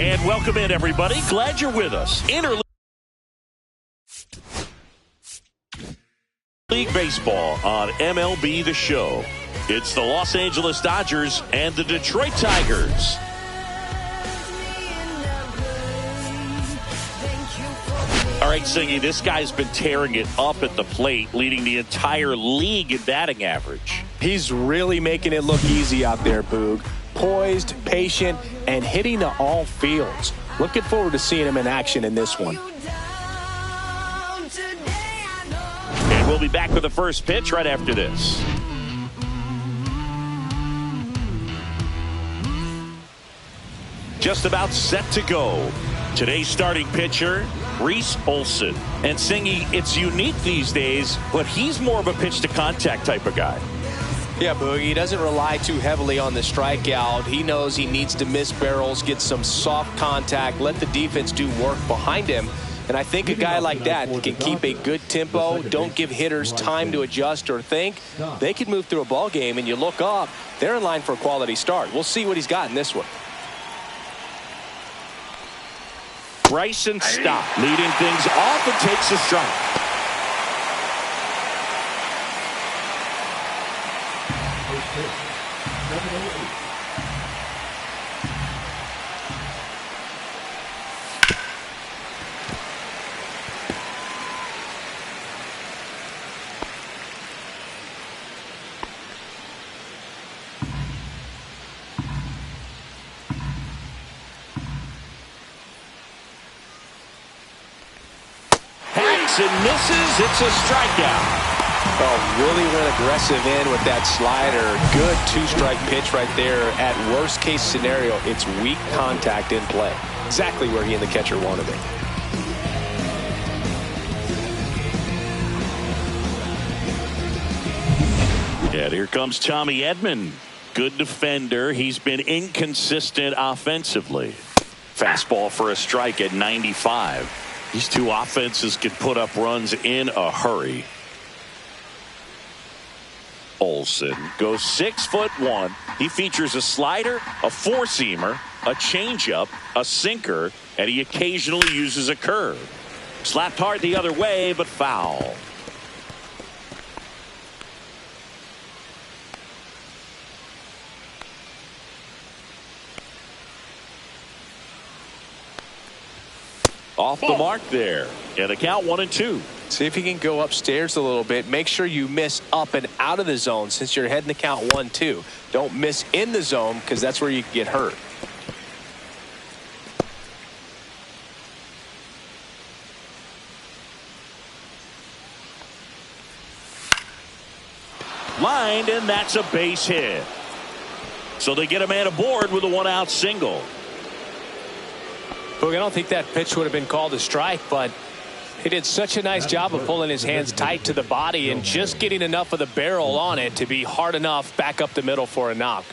And welcome in, everybody. Glad you're with us. Interleague Baseball on MLB The Show. It's the Los Angeles Dodgers and the Detroit Tigers. All right, Singy, this guy's been tearing it up at the plate, leading the entire league in batting average. He's really making it look easy out there, Boog. Poised, patient, and hitting to all fields. Looking forward to seeing him in action in this one. And we'll be back with the first pitch right after this. Just about set to go. Today's starting pitcher, Reese Olson. And Singy, it's unique these days, but he's more of a pitch-to-contact type of guy. Yeah, Boogie, he doesn't rely too heavily on the strikeout. He knows he needs to miss barrels, get some soft contact, let the defense do work behind him. And I think a guy like that can keep a good tempo, don't give hitters time to adjust or think. They can move through a ball game, and you look up, they're in line for a quality start. We'll see what he's got in this one. Bryson Stott leading things off and takes a strike. And misses. It's a strikeout. Oh, really went aggressive in with that slider. Good two-strike pitch right there. At worst case scenario, it's weak contact in play. Exactly where he and the catcher wanted it. And here comes Tommy Edman. Good defender. He's been inconsistent offensively. Fastball for a strike at 95. These two offenses can put up runs in a hurry. Olson goes 6'1". He features a slider, a four-seamer, a changeup, a sinker, and he occasionally uses a curve. Slapped hard the other way, but foul. Off the mark there. And a count 1-2. See if you can go upstairs a little bit. Make sure you miss up and out of the zone since you're heading to count 1-2. Don't miss in the zone because that's where you can get hurt. Lined, and that's a base hit. So they get a man aboard with a one-out single. Look, I don't think that pitch would have been called a strike, but he did such a nice job of pulling his hands tight to the body and just getting enough of the barrel on it to be hard enough back up the middle for a knock.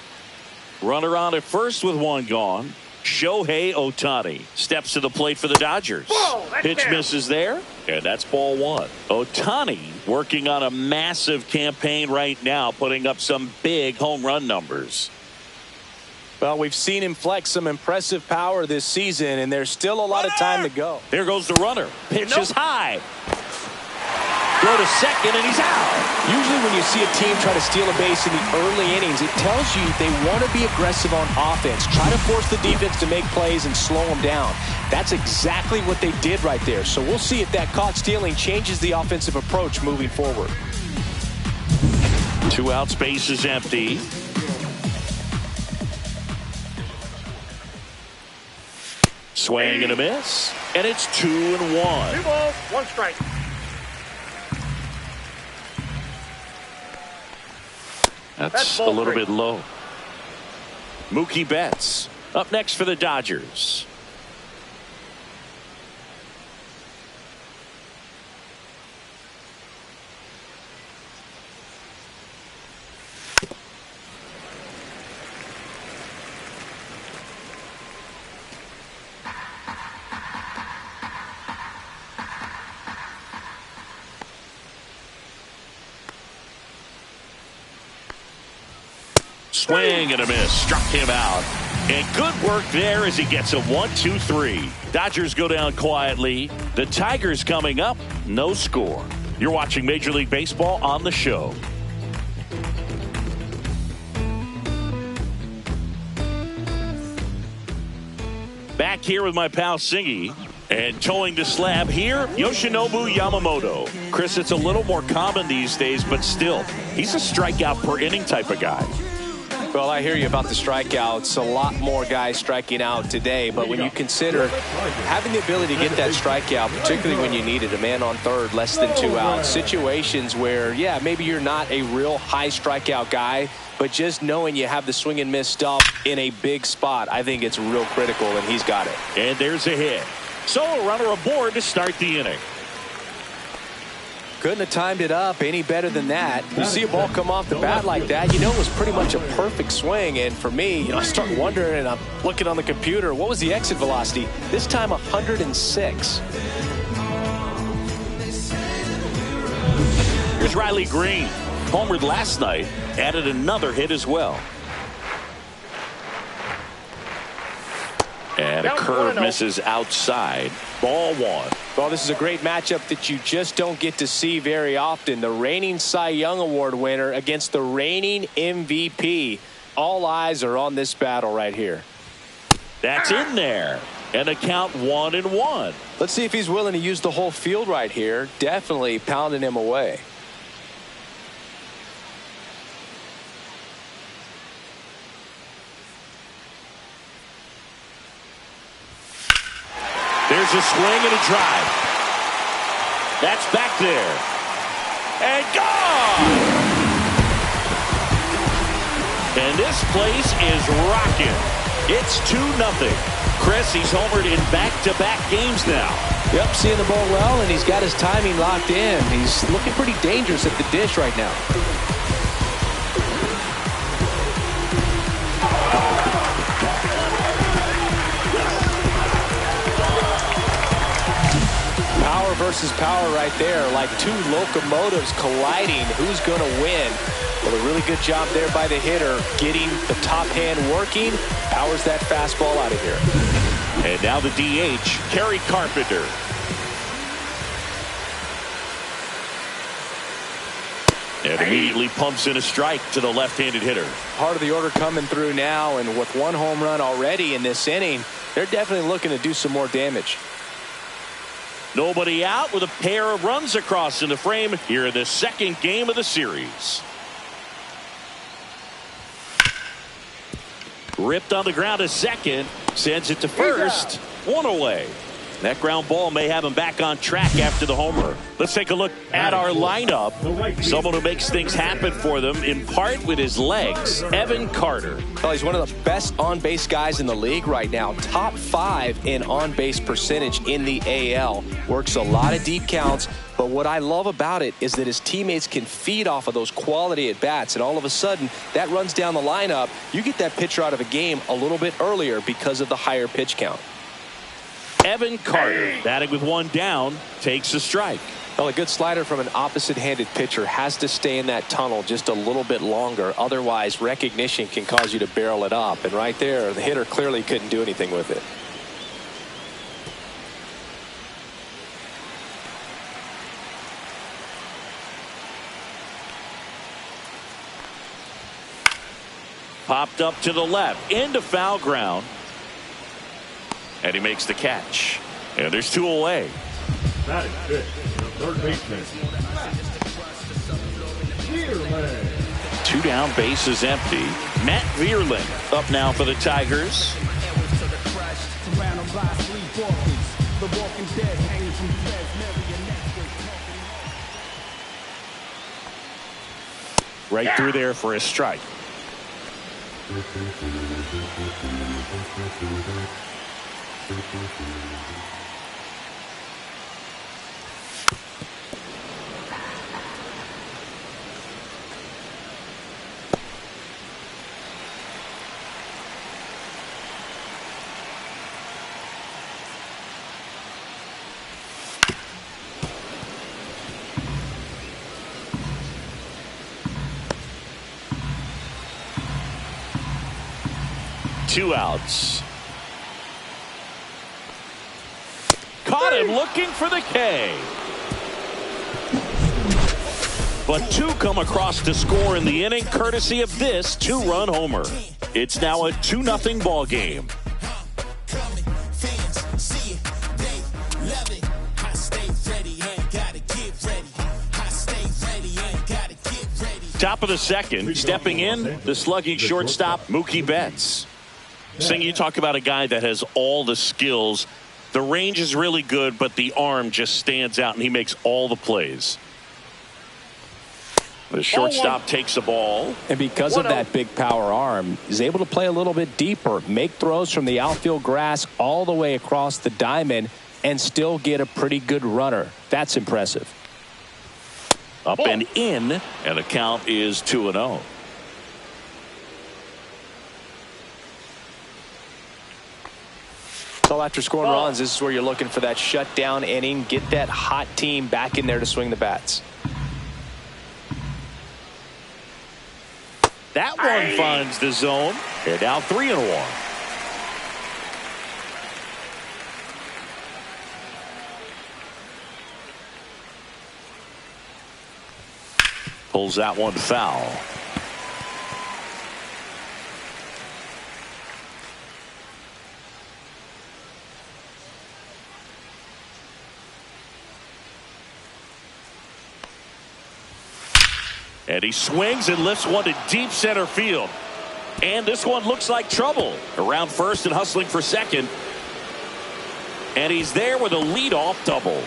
Runner on at first with one gone. Shohei Ohtani steps to the plate for the Dodgers. Pitch misses there, and that's ball one. Ohtani working on a massive campaign right now, putting up some big home run numbers. Well, we've seen him flex some impressive power this season, and there's still a lot of time to go. Here goes the runner. Pitch is high. Go to second, and he's out. Usually when you see a team try to steal a base in the early innings, it tells you they want to be aggressive on offense. Try to force the defense to make plays and slow them down. That's exactly what they did right there. So we'll see if that caught stealing changes the offensive approach moving forward. 2 outs, base is empty. Swing and a miss, and it's 2-1. 2 balls, 1 strike. That's a little bit low. Mookie Betts up next for the Dodgers. Swing and a miss. Struck him out. And good work there as he gets a 1-2-3. Dodgers go down quietly. The Tigers coming up, no score. You're watching Major League Baseball on the show. Back here with my pal Singy. And towing the slab here, Yoshinobu Yamamoto. Chris, it's a little more common these days, but still, he's a strikeout per inning type of guy. Well, I hear you about the strikeouts. A lot more guys striking out today, but when you consider having the ability to get that strikeout, particularly when you need it, a man on third, less than 2 outs, situations where, yeah, maybe you're not a real high strikeout guy, but just knowing you have the swing and miss stuff in a big spot, I think it's real critical, and he's got it. And there's a hit. So a runner aboard to start the inning. Couldn't have timed it up any better than that. You see a ball come off the bat like that, you know it was pretty much a perfect swing. And for me, I start wondering, and I'm looking on the computer, what was the exit velocity? This time 106. Here's Riley Green. Homered last night, added another hit as well. And a curve misses outside. Ball one. Well, this is a great matchup that you just don't get to see very often. The reigning Cy Young Award winner against the reigning MVP. All eyes are on this battle right here. That's in there. And a count 1-1. Let's see if he's willing to use the whole field right here. Definitely pounding him away. There's a swing and a drive. That's back there. And gone! And this place is rocking. It's 2-0. Chris, he's homered in back-to-back games now. Yep, seeing the ball well, and he's got his timing locked in. He's looking pretty dangerous at the dish right now. Power versus power right there, like two locomotives colliding. Who's going to win? Well, a really good job there by the hitter, getting the top hand working. Powers that fastball out of here. And now the DH, Kerry Carpenter. And immediately pumps in a strike to the left-handed hitter. Part of the order coming through now, and with one home run already in this inning, they're definitely looking to do some more damage. Nobody out with a pair of runs across in the frame here in the second game of the series. Ripped on the ground to second, sends it to first, one away. That ground ball may have him back on track after the homer. Let's take a look at our lineup. Someone who makes things happen for them in part with his legs, Evan Carter. Well, he's one of the best on-base guys in the league right now. Top 5 in on-base percentage in the AL. Works a lot of deep counts. But what I love about it is that his teammates can feed off of those quality at-bats. And all of a sudden, that runs down the lineup. You get that pitcher out of a game a little bit earlier because of the higher pitch count. Evan Carter, batting with one down, takes a strike. Well, a good slider from an opposite-handed pitcher has to stay in that tunnel just a little bit longer. Otherwise, recognition can cause you to barrel it up. And right there, the hitter clearly couldn't do anything with it. Popped up to the left, into foul ground. And he makes the catch. And there's two away. That is good. Third baseman. Vierling. Two down, base is empty. Matt Vierling up now for the Tigers. Right through there for a strike. 2 outs. Caught him looking for the K. But 2 come across to score in the inning, courtesy of this 2-run homer. It's now a 2-0 ball game. Top of the second, stepping in, the slugging shortstop, Mookie Betts. Sing, you talk about a guy that has all the skills. The range is really good, but the arm just stands out, and he makes all the plays. The shortstop takes the ball. And because of that big power arm, he's able to play a little bit deeper, make throws from the outfield grass all the way across the diamond, and still get a pretty good runner. That's impressive. Up and in, and the count is 2-0. So after scoring runs, this is where you're looking for that shutdown inning, get that hot team back in there to swing the bats. That one finds the zone. They're now 3-1. Pulls that one foul. And he swings and lifts one to deep center field. And this one looks like trouble. Around first and hustling for second. And he's there with a leadoff double.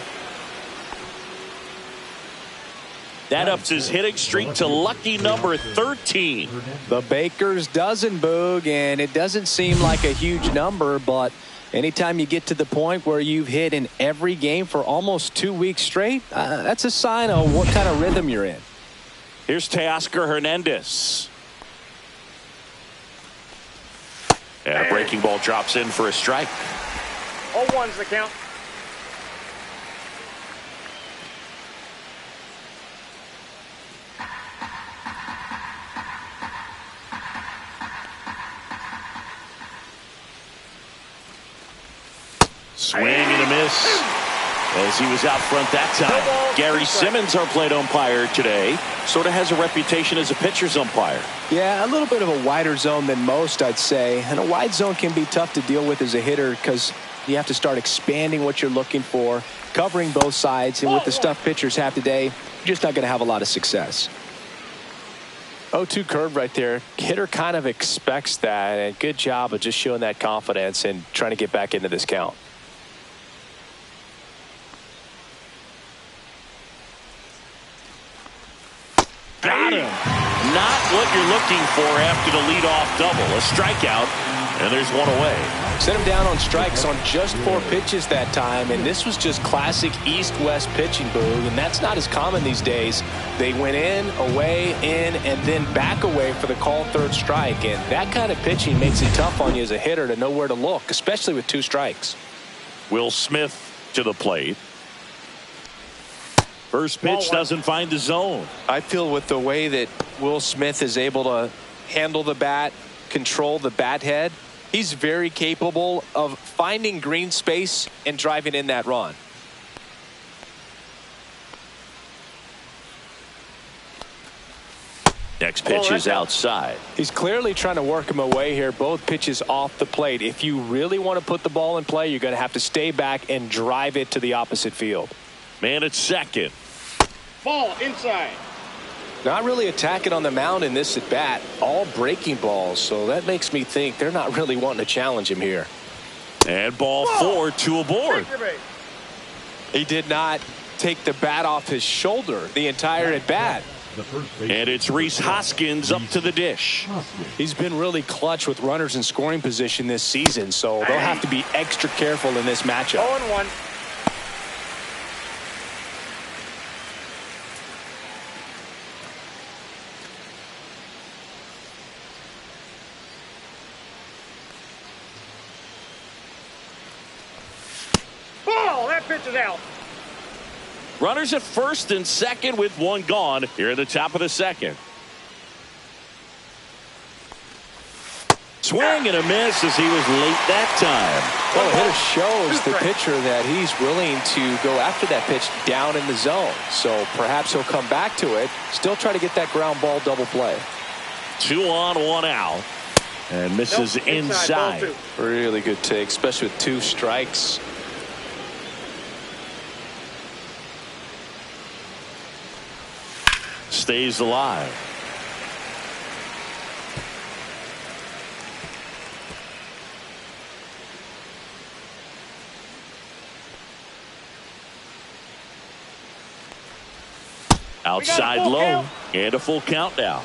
That ups his hitting streak to lucky number 13. The Baker's dozen, Boog, and it doesn't seem like a huge number, but anytime you get to the point where you've hit in every game for almost 2 weeks straight, that's a sign of what kind of rhythm you're in. Here's Teoscar Hernandez. And a breaking ball drops in for a strike. 0-1's the count. Swing and a miss as he was out front that time. Gary Simmons, our plate umpire today, sort of has a reputation as a pitcher's umpire. Yeah, a little bit of a wider zone than most, I'd say. And a wide zone can be tough to deal with as a hitter because you have to start expanding what you're looking for, covering both sides. And with the stuff pitchers have today, you're just not going to have a lot of success. 0-2 curve right there. Hitter kind of expects that, and good job of just showing that confidence and trying to get back into this count. Got him. Not what you're looking for after the leadoff double. A strikeout, and there's one away. Set him down on strikes on just 4 pitches that time, and this was just classic East-West pitching, Boog, and that's not as common these days. They went in, away, in, and then back away for the called third strike, and that kind of pitching makes it tough on you as a hitter to know where to look, especially with 2 strikes. Will Smith to the plate. First pitch doesn't find the zone. I feel with the way that Will Smith is able to handle the bat, control the bat head, he's very capable of finding green space and driving in that run. Next pitch is outside. He's clearly trying to work him away here. Both pitches off the plate. If you really want to put the ball in play, you're going to have to stay back and drive it to the opposite field. Man at second. Ball inside. Not really attacking on the mound in this at bat. All breaking balls, so that makes me think they're not really wanting to challenge him here. And ball 4, 2 aboard. He did not take the bat off his shoulder the entire at bat. And it's Rhys Hoskins up to the dish. He's been really clutch with runners in scoring position this season, so they'll have to be extra careful in this matchup. 0-1. That pitch is out. Runners at first and second with 1 gone here at the top of the second. Swing and a miss as he was late that time. Well, the hitter shows the pitcher that he's willing to go after that pitch down in the zone. So perhaps he'll come back to it, still try to get that ground ball double play. 2 on, 1 out. And misses inside. Really good take, especially with 2 strikes. Stays alive. Outside low count. and a full count now.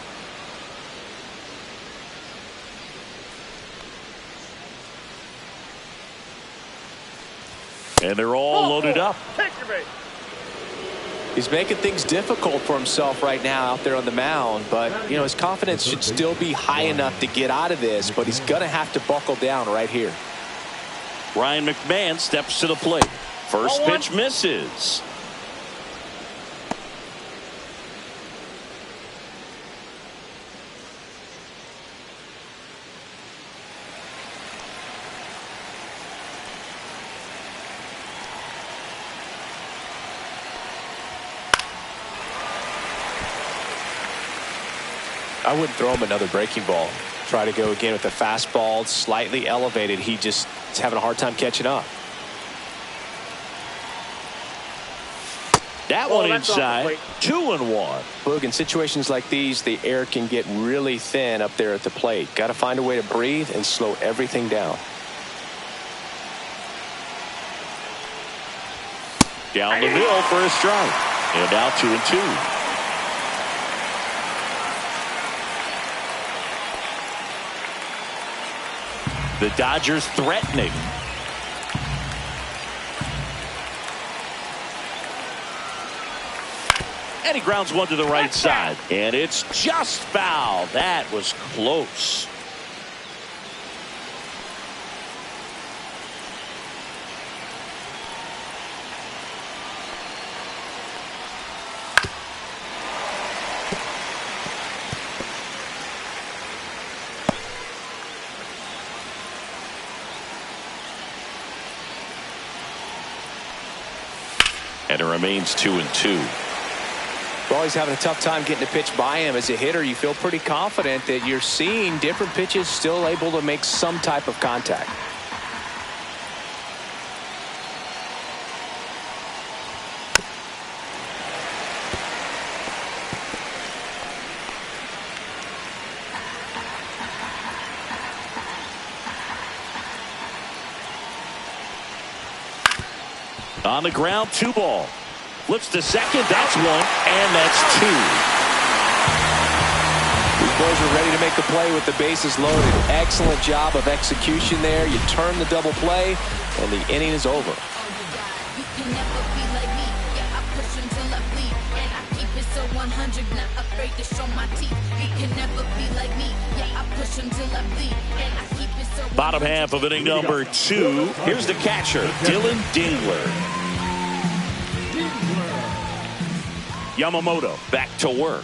And they're all loaded up. Take your bait. He's making things difficult for himself right now out there on the mound, but his confidence should still be high enough to get out of this, but he's going to have to buckle down right here. Ryan McMahon steps to the plate. First pitch misses. I wouldn't throw him another breaking ball. Try to go again with the fastball, slightly elevated. He just is having a hard time catching up. That one inside. 2-1. Boog, in situations like these, the air can get really thin up there at the plate. Got to find a way to breathe and slow everything down. Down the middle for a strike. And now 2-2. The Dodgers threatening. And he grounds one to the right side. And it's just foul. That was close. And it remains 2-2. Well, he's having a tough time getting a pitch by him. As a hitter, you feel pretty confident that you're seeing different pitches still able to make some type of contact. On the ground, 2 ball. Flips to second. That's 1, and that's 2. These boys are ready to make the play with the bases loaded. Excellent job of execution there. You turn the double play, and the inning is over. Bottom half of inning number 2. Here's the catcher, Dylan Dingler. Yamamoto back to work.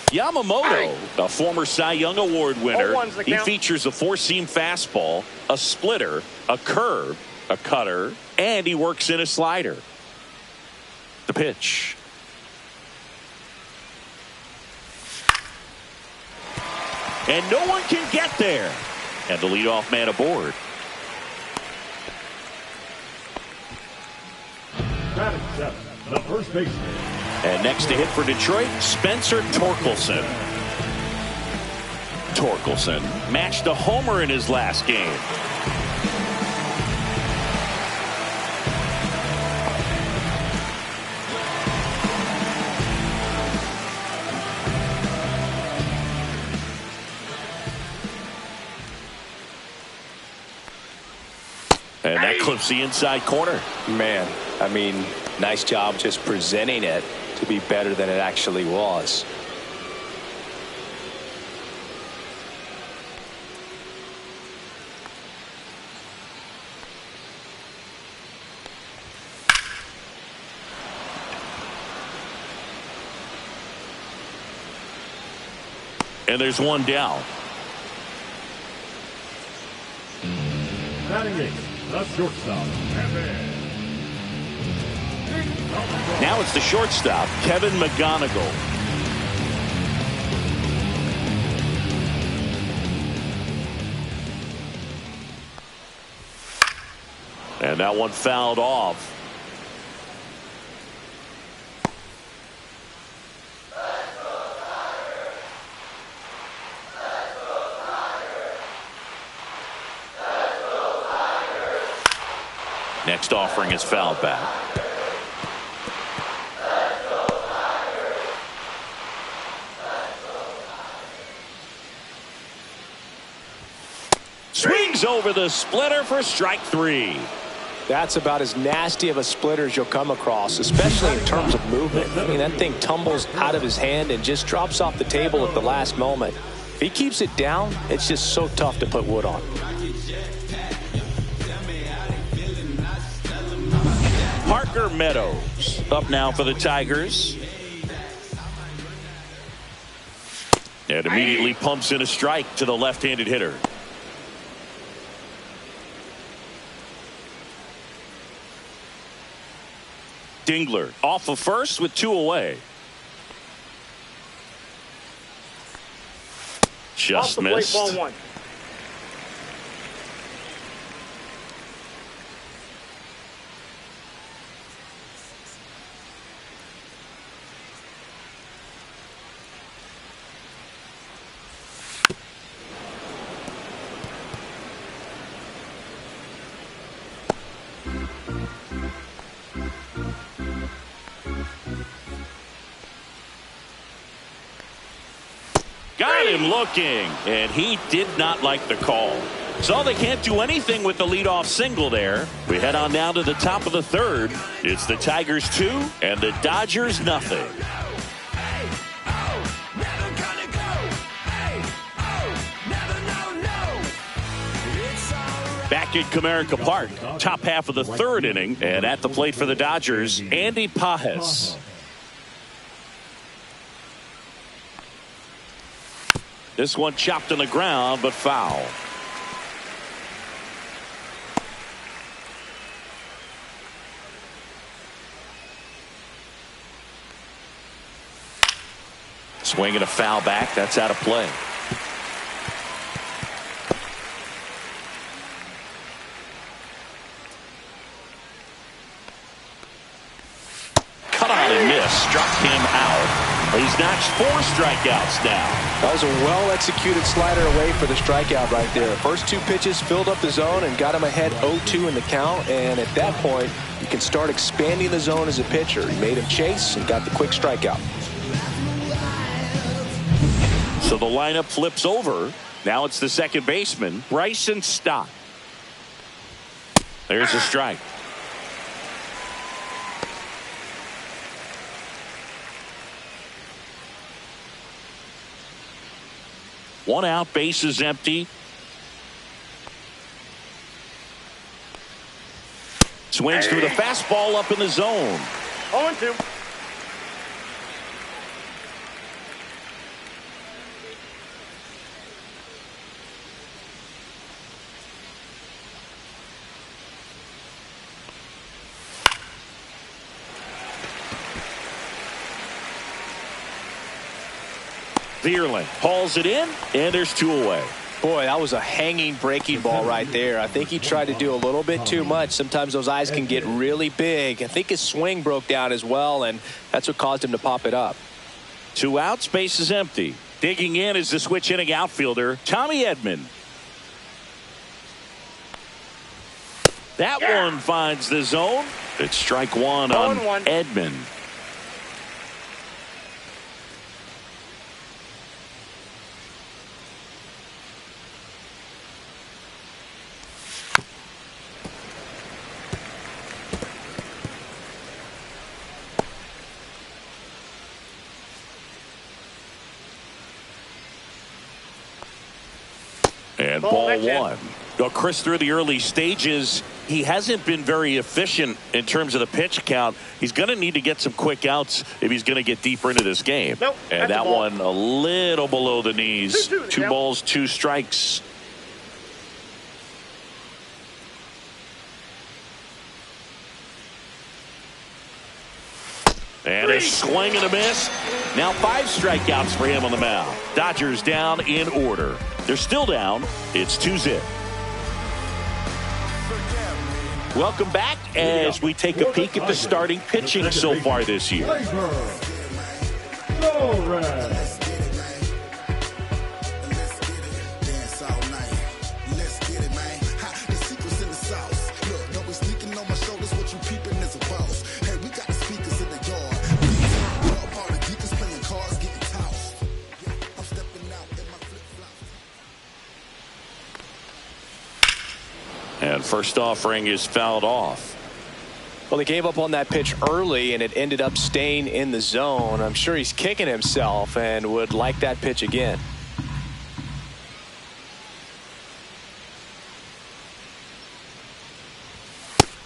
Yamamoto, a former Cy Young Award winner. He features a 4-seam fastball, a splitter, a curve, a cutter, and he works in a slider. The pitch. And no one can get there. And the leadoff man aboard. Batting 7, the first baseman. And next to hit for Detroit, Spencer Torkelson. Torkelson matched a homer in his last game. And that clips the inside corner. Man, I mean, nice job just presenting it to be better than it actually was. And there's one down. Batting eighth, the shortstop, Kevin. Now it's the shortstop, Kevin McGonigal. And that one fouled off. Next offering is fouled back. Swings over the splitter for strike three. That's about as nasty of a splitter as you'll come across, especially in terms of movement. I mean, that thing tumbles out of his hand and just drops off the table at the last moment. If he keeps it down, it's just so tough to put wood on. Parker Meadows up now for the Tigers. And immediately pumps in a strike to the left-handed hitter. Dingler off of first with 2 away. Just missed. Ball one. Got him looking, and he did not like the call. So they can't do anything with the leadoff single there. We head on down to the top of the third. It's the Tigers 2 and the Dodgers nothing. Back at Comerica Park, top half of the third inning, and at the plate for the Dodgers, Andy Pages. This one chopped on the ground, but foul. Swing and a foul back. That's out of play. Cut on and miss. Struck him out. He's notched 4 strikeouts now. That was a well-executed slider away for the strikeout right there. First 2 pitches filled up the zone and got him ahead 0-2 in the count. And at that point, you can start expanding the zone as a pitcher. He made him chase and got the quick strikeout. So the lineup flips over. Now it's the second baseman, Bryson Stott. There's a strike. One out, base is empty. Swings through the fastball up in the zone. 0-2. Vierling hauls it in, and there's 2 away. Boy, that was a hanging breaking ball right there. I think he tried to do a little bit too much. Sometimes those eyes can get really big. I think his swing broke down as well, and that's what caused him to pop it up. 2 outs, base is empty. Digging in is the switch hitting outfielder, Tommy Edman. That one finds the zone. It's strike 1 on Edman. And ball 1. Chris, through the early stages, he hasn't been very efficient in terms of the pitch count. He's going to need to get some quick outs if he's going to get deeper into this game. Nope, and that one a little below the knees. 2 balls, 2 strikes. And a swing and a miss. Now 5 strikeouts for him on the mound. Dodgers down in order. They're still down. It's 2-0. Welcome back as we take a peek at the starting pitching so far this year. And first offering is fouled off. Well, he gave up on that pitch early, and it ended up staying in the zone. I'm sure he's kicking himself and would like that pitch again.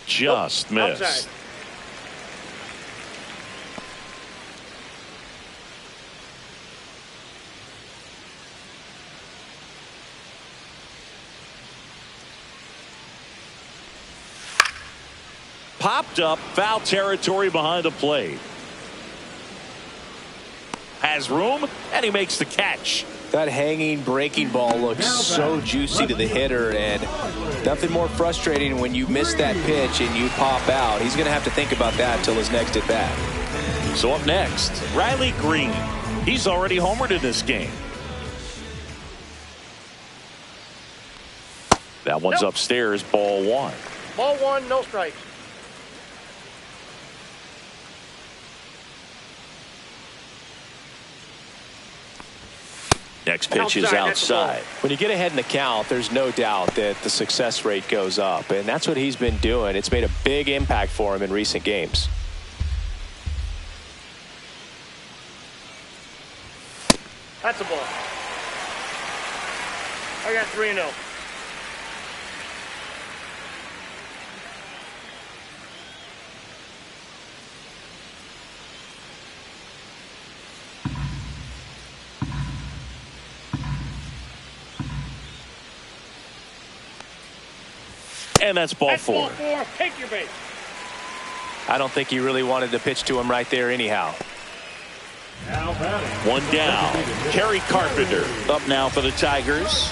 Just missed. Outside. Popped up, foul territory behind the plate. Has room, and he makes the catch. That hanging breaking ball looks so juicy to the hitter, and nothing more frustrating when you miss that pitch and you pop out. He's going to have to think about that till his next at bat. So up next, Riley Green. He's already homered in this game. That one's upstairs, ball 1. Ball 1, no strikes. Next pitch is outside. When you get ahead in the count, there's no doubt that the success rate goes up, and that's what he's been doing. It's made a big impact for him in recent games. That's a ball. I got 3-0. And that's ball 4. Ball 4. Take your base. I don't think he really wanted to pitch to him right there anyhow. One down. Kerry Carpenter up now for the Tigers.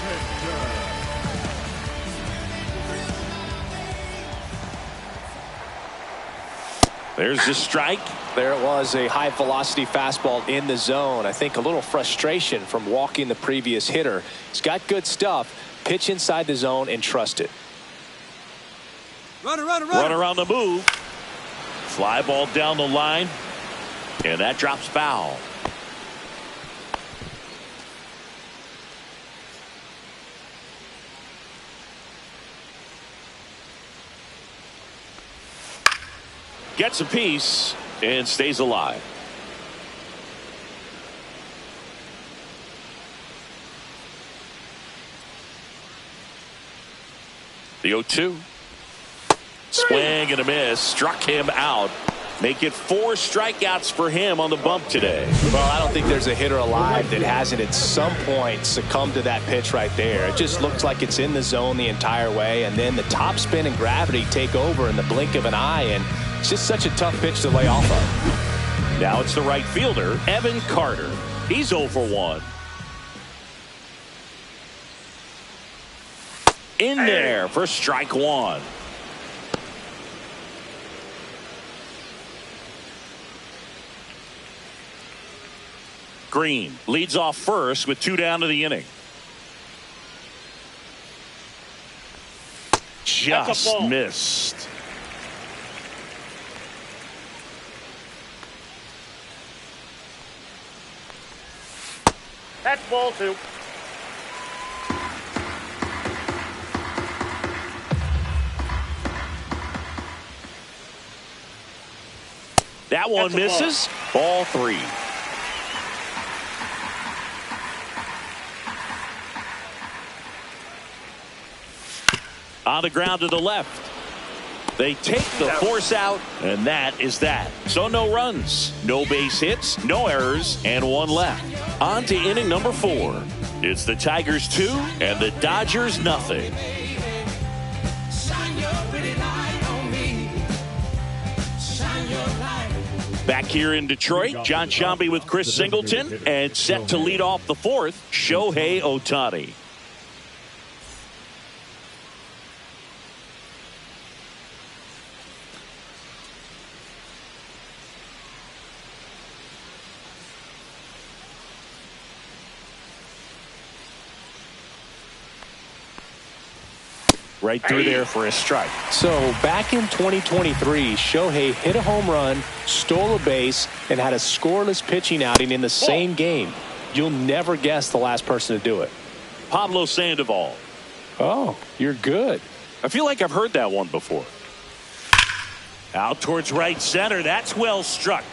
There's the strike. There it was, a high velocity fastball in the zone. I think a little frustration from walking the previous hitter. He's got good stuff. Pitch inside the zone and trust it. Run around the move. Fly ball down the line. And that drops foul. Gets a piece and stays alive. The 0-2. Swing and a miss. Struck him out. Make it 4 strikeouts for him on the bump today. Well, I don't think there's a hitter alive that hasn't at some point succumbed to that pitch right there. It just looks like it's in the zone the entire way, and then the top spin and gravity take over in the blink of an eye, and it's just such a tough pitch to lay off of. Now it's the right fielder, Evan Carter. He's 0 for 1. In there for strike 1. Green leads off first with 2 down to the inning. Just missed. That's ball 2. That one misses. Ball 3. On the ground to the left. They take the force out, and that is that. So no runs, no base hits, no errors, and one left. On to inning number 4. It's the Tigers 2 and the Dodgers nothing. Back here in Detroit, John Sciambi with Chris Singleton, and set to lead off the 4th, Shohei Ohtani. Right through there for a strike. So back in 2023, Shohei hit a home run, stole a base, and had a scoreless pitching outing in the same game. You'll never guess the last person to do it. Pablo Sandoval. Oh, you're good. I feel like I've heard that one before. Out towards right center. That's well struck.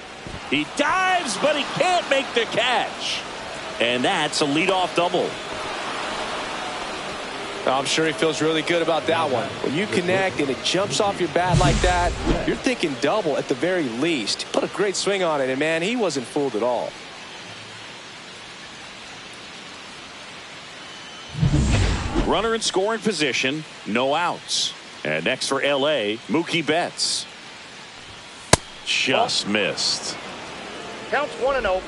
He dives, but he can't make the catch. And that's a leadoff double. I'm sure he feels really good about that one. When you connect and it jumps off your bat like that, you're thinking double at the very least. He put a great swing on it, and man, he wasn't fooled at all. Runner in scoring position, no outs. And next for LA, Mookie Betts. Just missed. Counts 1-0.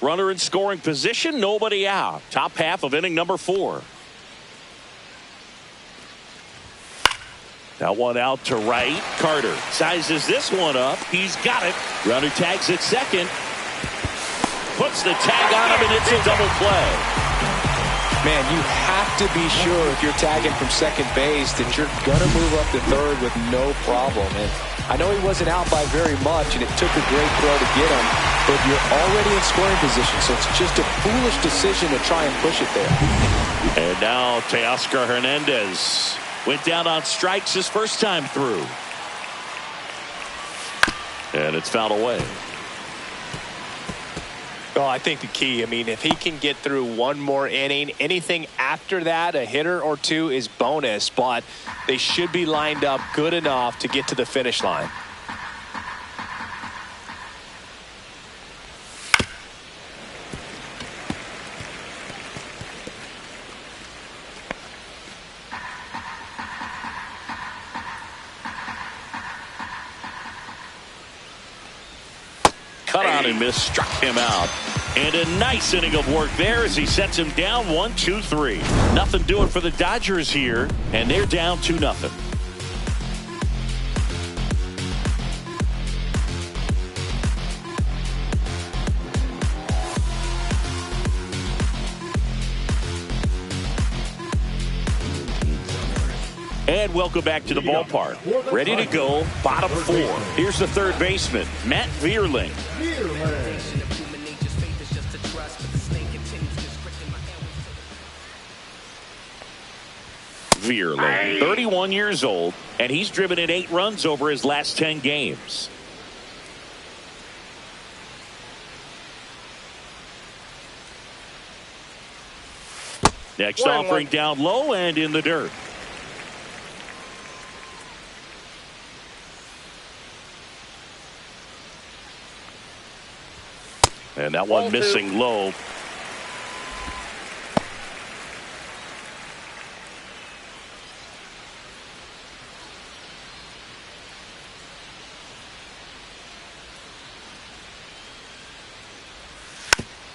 Runner in scoring position, nobody out. Top half of inning number 4. That one out to right. Carter sizes this one up. He's got it. Runner tags at second. Puts the tag on him, and it's a double play. Man, you have to be sure if you're tagging from second base that you're going to move up to third with no problem. And I know he wasn't out by very much, and it took a great throw to get him, but you're already in scoring position, so it's just a foolish decision to try and push it there. And now Teoscar Hernandez went down on strikes his first time through. And it's fouled away. Oh, I think the key, I mean, if he can get through one more inning, anything after that, a hitter or two is bonus, but they should be lined up good enough to get to the finish line. Cut on and miss, struck him out. And a nice inning of work there as he sets him down 1-2-3. Nothing doing for the Dodgers here, and they're down 2-0. And welcome back to the ballpark. Ready to go, bottom 4. Here's the third baseman, Matt Vierling. Vierling, 31 years old, and he's driven in 8 runs over his last 10 games. Next offering down low and in the dirt. And that one missing low.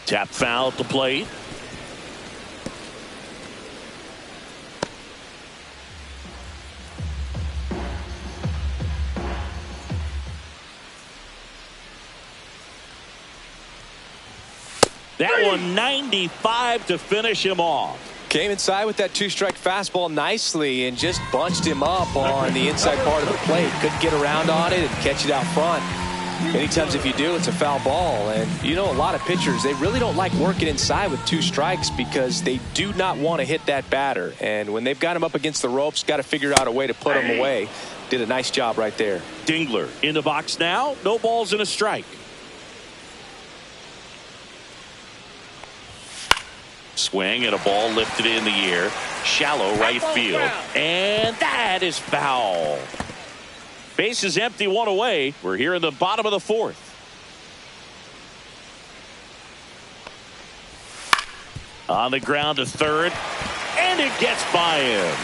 Tap foul at the plate. That one 95 to finish him off. Came inside with that 2-strike fastball nicely and just bunched him up on the inside part of the plate. Couldn't get around on it and catch it out front. Many times if you do, it's a foul ball. And you know, a lot of pitchers, they really don't like working inside with 2 strikes because they do not want to hit that batter. And when they've got him up against the ropes, got to figure out a way to put him away. Did a nice job right there. Dingler in the box now. No balls and a strike. Swing and a ball lifted in the air. Shallow right field. And that is foul. Base is empty, one away. We're here in the bottom of the fourth. On the ground to third. And it gets by him.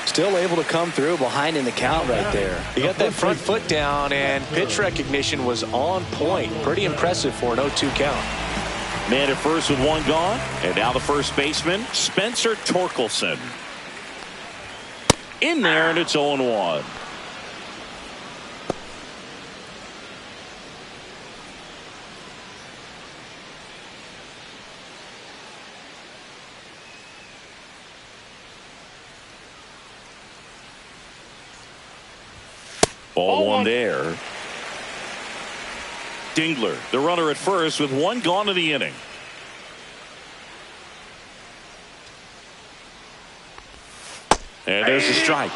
Still able to come through behind in the count right there. He got that front foot down, and pitch recognition was on point. Pretty impressive for an 0-2 count. Man at first with one gone. And now the first baseman, Spencer Torkelson. In there, and it's 0-1. Ball one there. Dingler, the runner at first with one gone in the inning. And there's a strike.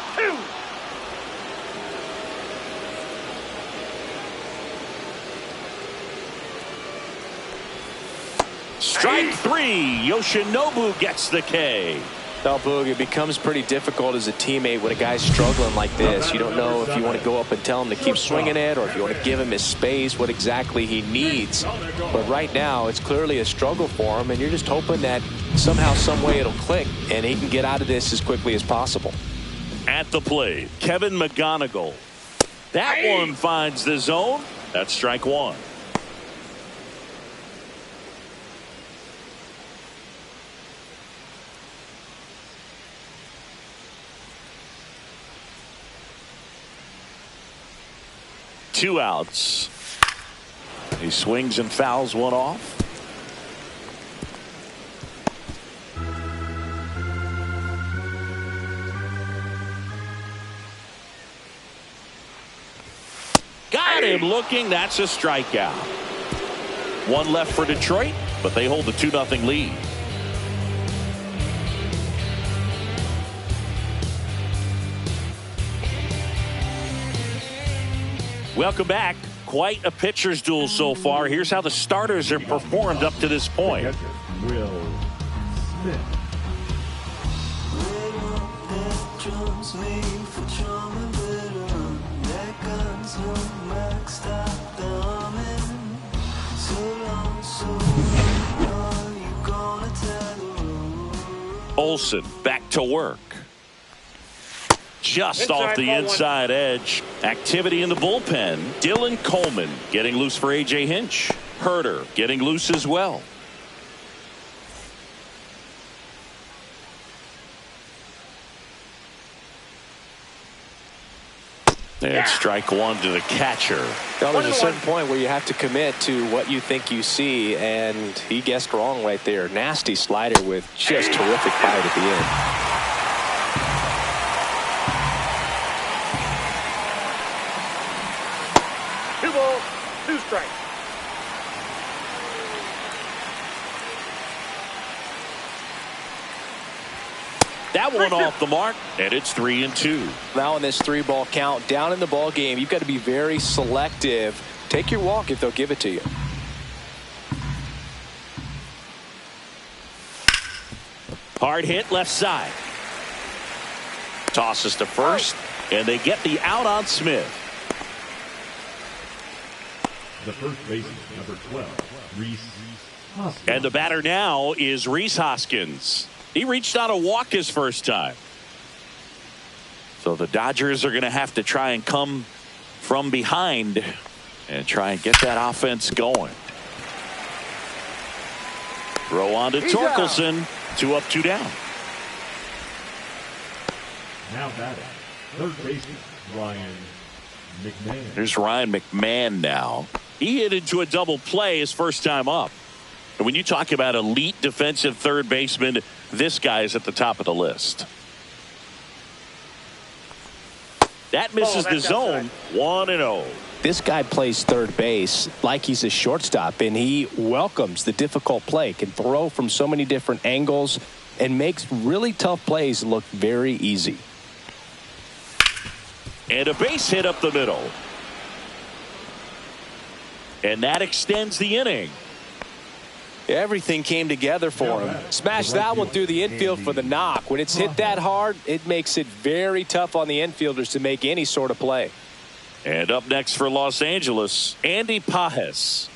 Strike three. Yoshinobu gets the K. Now, Boog, it becomes pretty difficult as a teammate when a guy's struggling like this. You don't know if you want to go up and tell him to keep swinging it or if you want to give him his space, what exactly he needs. But right now, it's clearly a struggle for him, and you're just hoping that somehow, some way it'll click and he can get out of this as quickly as possible. At the plate, Kevin McGonigal. That one finds the zone. That's strike one. Two outs. He swings and fouls one off. Got him looking. That's a strikeout. One left for Detroit, but they hold the 2-0 lead. Welcome back. Quite a pitcher's duel so far. Here's how the starters have performed up to this point. Will Smith. Olsen back to work. Just off the inside edge. Activity in the bullpen. Dylan Coleman getting loose for A.J. Hinch. Herter getting loose as well. And strike one to the catcher. Now, there's a certain point where you have to commit to what you think you see, and he guessed wrong right there. Nasty slider with just terrific bite at the end. 2 balls, 2 strikes. That one off the mark, and it's 3-2. Now in this 3-ball count, down in the ball game, you've got to be very selective. Take your walk if they'll give it to you. Hard hit left side. Tosses to first, and they get the out on Smith. The first baseman, number 12, Rhys Hoskins. And the batter now is Rhys Hoskins. He reached on a walk his first time. So the Dodgers are going to have to try and come from behind and try and get that offense going. Throw on to Torkelson. 2 up, 2 down. Now batting, third baseman, Ryan McMahon. There's Ryan McMahon now. He hit into a double play his first time up. And when you talk about elite defensive third baseman, this guy is at the top of the list. That misses the zone. 1-0. This guy plays third base like he's a shortstop, and he welcomes the difficult play, can throw from so many different angles, and makes really tough plays look very easy. And a base hit up the middle. And that extends the inning. Everything came together for him. Smashed that one through the infield for the knock. When it's hit that hard, it makes it very tough on the infielders to make any sort of play. And up next for Los Angeles, Andy Pages.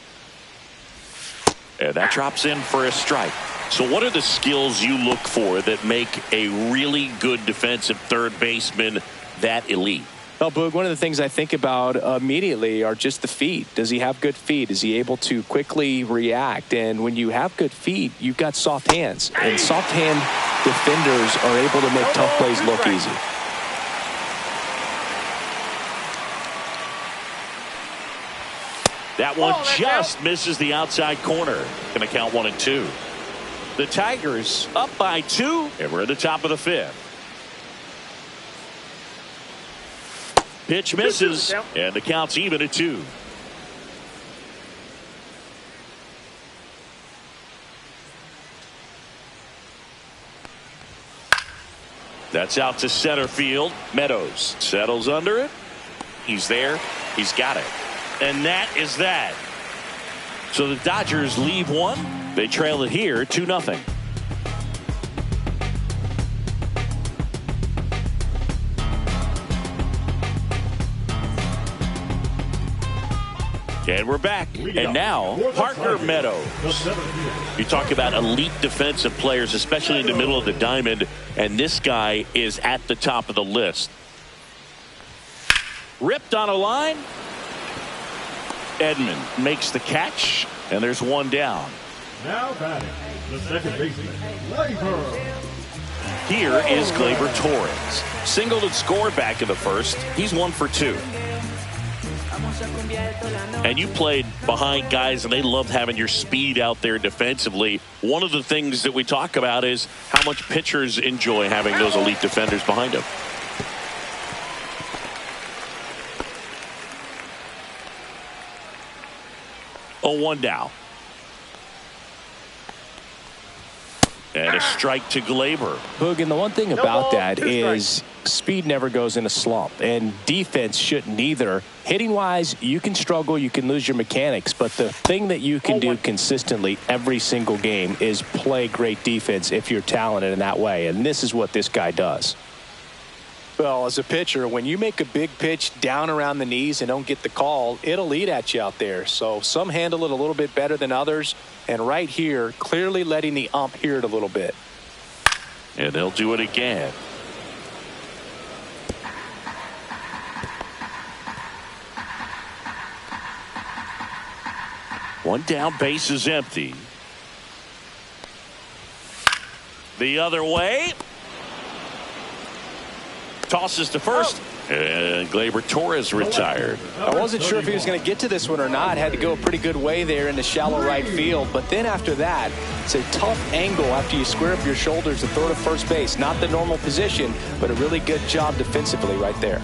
And that drops in for a strike. So what are the skills you look for that make a really good defensive third baseman that elite? Well, Boog, one of the things I think about immediately are just the feet. Does he have good feet? Is he able to quickly react? And when you have good feet, you've got soft hands. And soft hand defenders are able to make tough plays look easy. That one just misses the outside corner. Going to count 1-2. The Tigers up by 2, and we're at the top of the 5th. Pitch misses, and the count's even at 2. That's out to center field. Meadows settles under it. He's there. He's got it. And that is that. So the Dodgers leave one. They trail it here 2-0. And we're back. And now, Parker Meadows. You talk about elite defensive players, especially in the middle of the diamond, and this guy is at the top of the list. Ripped on a line. Edman makes the catch, and there's one down. Now batting, the second baseman, Gleyber. Here is Gleyber Torres. Singled and scored back in the first. He's 1 for 2. And you played behind guys, and they loved having your speed out there defensively. One of the things that we talk about is how much pitchers enjoy having those elite defenders behind them. Oh, 1 down. And a strike to Gleyber. Boog, and the one thing about that is speed never goes in a slump, and defense shouldn't either. Hitting wise, you can struggle, you can lose your mechanics, but the thing that you can do consistently every single game is play great defense if you're talented in that way, and this is what this guy does. Well, as a pitcher, when you make a big pitch down around the knees and don't get the call, it'll eat at you out there. So some handle it a little bit better than others. And right here, clearly letting the ump hear it a little bit. And they'll do it again. One down, base is empty. The other way. Tosses to first, and Gleyber Torres retired. I wasn't sure if he was going to get to this one or not. Had to go a pretty good way there in the shallow right field. But then after that, it's a tough angle after you square up your shoulders to throw to first base. Not the normal position, but a really good job defensively right there.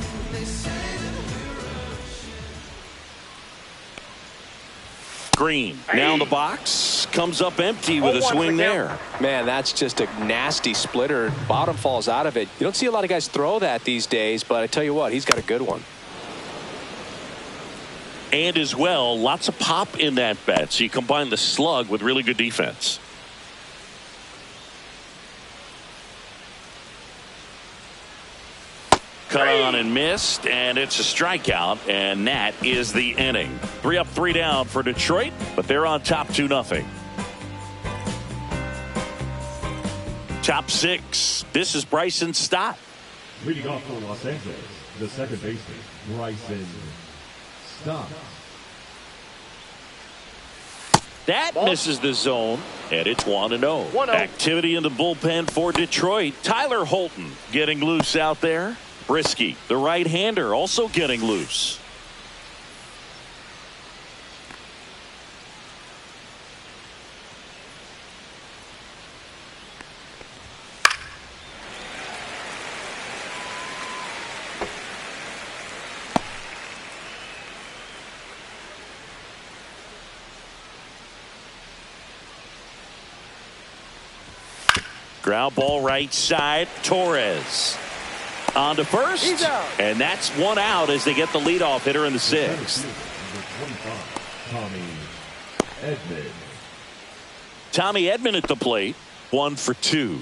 Green now in the box, comes up empty with a swing there. Man, that's just a nasty splitter. Bottom falls out of it. You don't see a lot of guys throw that these days, but I tell you what, he's got a good one. And as well, lots of pop in that bat. So you combine the slug with really good defense. Cut on and missed, and it's a strikeout, and that is the inning. 3 up, 3 down for Detroit, but they're on top 2-0. Top 6. This is Bryson Stott. Leading off for Los Angeles, the second baseman, Bryson Stott. That misses the zone, and it's 1-0. Activity in the bullpen for Detroit. Tyler Holton getting loose out there. Brisky, the right-hander, also getting loose. Ground ball right side. Torres on to first, and that's 1 out as they get the leadoff hitter in the 6th. Tommy Edman. Tommy Edman at the plate, 1 for 2.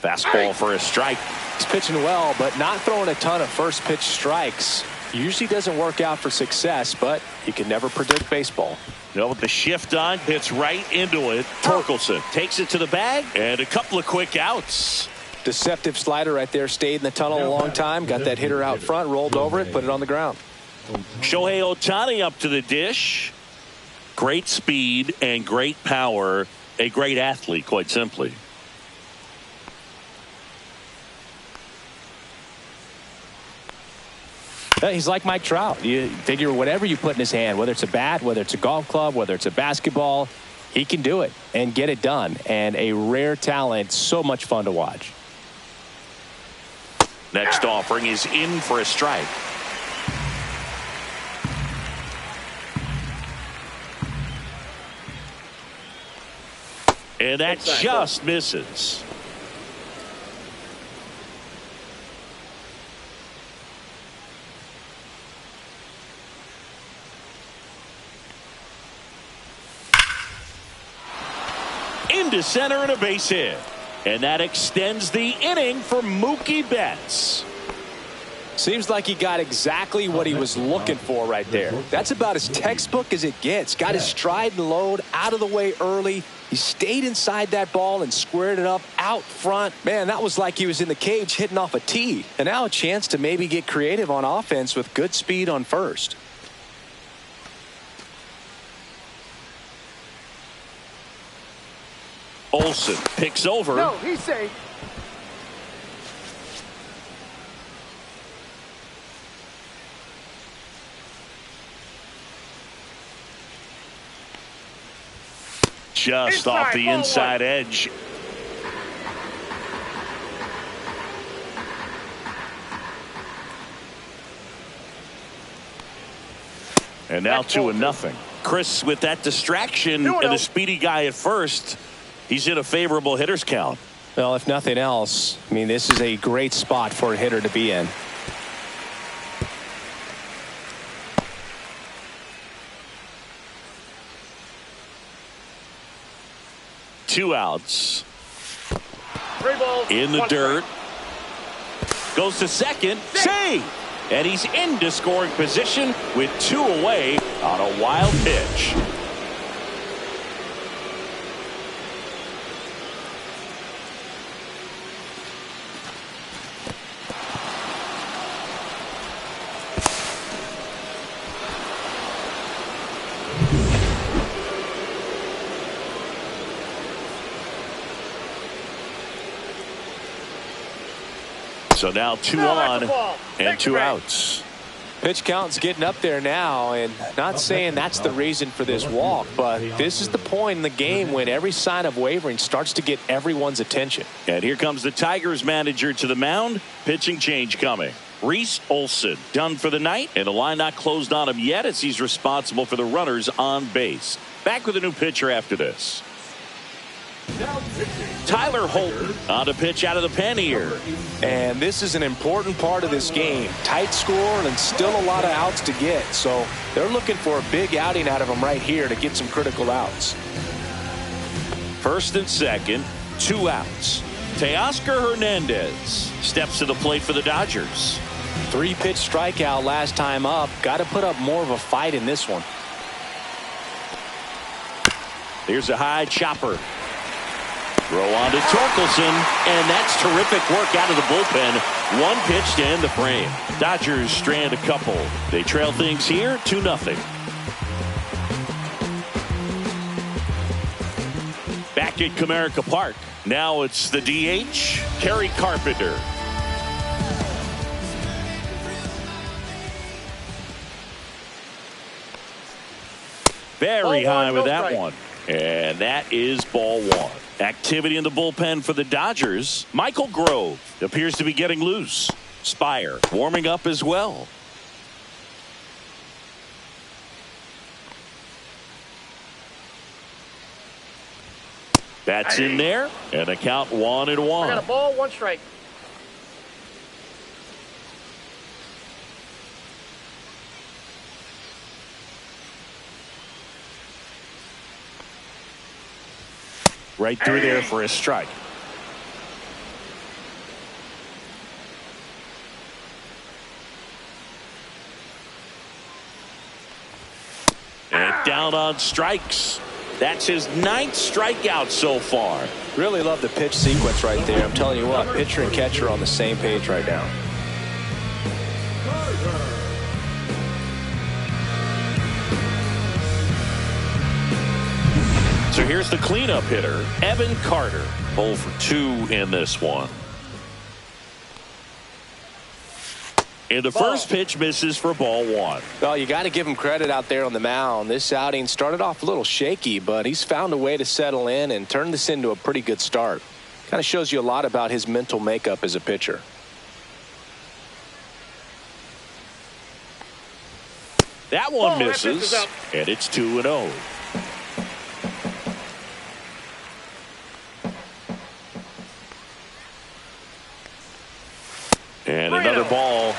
Fastball for a strike. He's pitching well, but not throwing a ton of first pitch strikes. Usually doesn't work out for success, but you can never predict baseball. With the shift on, hits right into it. Torkelson takes it to the bag, and a couple of quick outs. Deceptive slider right there. Stayed in the tunnel a long time. Got that hitter out front, rolled over it, put it on the ground. Shohei Ohtani up to the dish. Great speed and great power. A great athlete, quite simply. He's like Mike Trout. You figure whatever you put in his hand, whether it's a bat, whether it's a golf club, whether it's a basketball, he can do it and get it done. And a rare talent, so much fun to watch. Next offering is in for a strike. And that just misses. Into center and a base hit. And that extends the inning for Mookie Betts. Seems like he got exactly what he was looking for right there. That's about as textbook as it gets. Got his stride and load out of the way early. He stayed inside that ball and squared it up out front. Man, that was like he was in the cage hitting off a tee. And now a chance to maybe get creative on offense with good speed on first. Olsen picks over. No, he's safe. Just off the inside edge. And now 2-0. Chris, with that distraction and a speedy guy at first, he's in a favorable hitter's count. Well, if nothing else, I mean, this is a great spot for a hitter to be in. Two outs. 3 balls. In the dirt. Goes to second. Save! And he's into scoring position with 2 away on a wild pitch. So now 2 on and 2 outs. Pitch count's getting up there now, and not saying that's the reason for this walk, but this is the point in the game when every sign of wavering starts to get everyone's attention. And here comes the Tigers manager to the mound. Pitching change coming. Reese Olson done for the night, and the line not closed on him yet as he's responsible for the runners on base. Back with a new pitcher after this. Tyler Holton on to pitch out of the pen here. And this is an important part of this game. Tight score and still a lot of outs to get. So they're looking for a big outing out of him right here to get some critical outs. First and second, 2 outs. Teoscar Hernandez steps to the plate for the Dodgers. 3-pitch strikeout last time up. Got to put up more of a fight in this one. Here's a high chopper. Throw on to Torkelson, and that's terrific work out of the bullpen. 1 pitch to end the frame. Dodgers strand a couple. They trail things here 2-0. Back at Comerica Park. Now it's the DH, Kerry Carpenter. Very high with that one. And that is ball 1. Activity in the bullpen for the Dodgers. Michael Grove appears to be getting loose. Spire warming up as well. That's in there, and a count 1-1. I got a ball, 1 strike. Right through there for a strike. And down on strikes. That's his 9th strikeout so far. Really love the pitch sequence right there. I'm telling you what, pitcher and catcher are on the same page right now. So here's the cleanup hitter, Evan Carter. 0 for 2 in this one. And the first pitch misses for ball 1. Well, you got to give him credit out there on the mound. This outing started off a little shaky, but he's found a way to settle in and turn this into a pretty good start. Kind of shows you a lot about his mental makeup as a pitcher. That one misses, and it's 2-0. And another ball.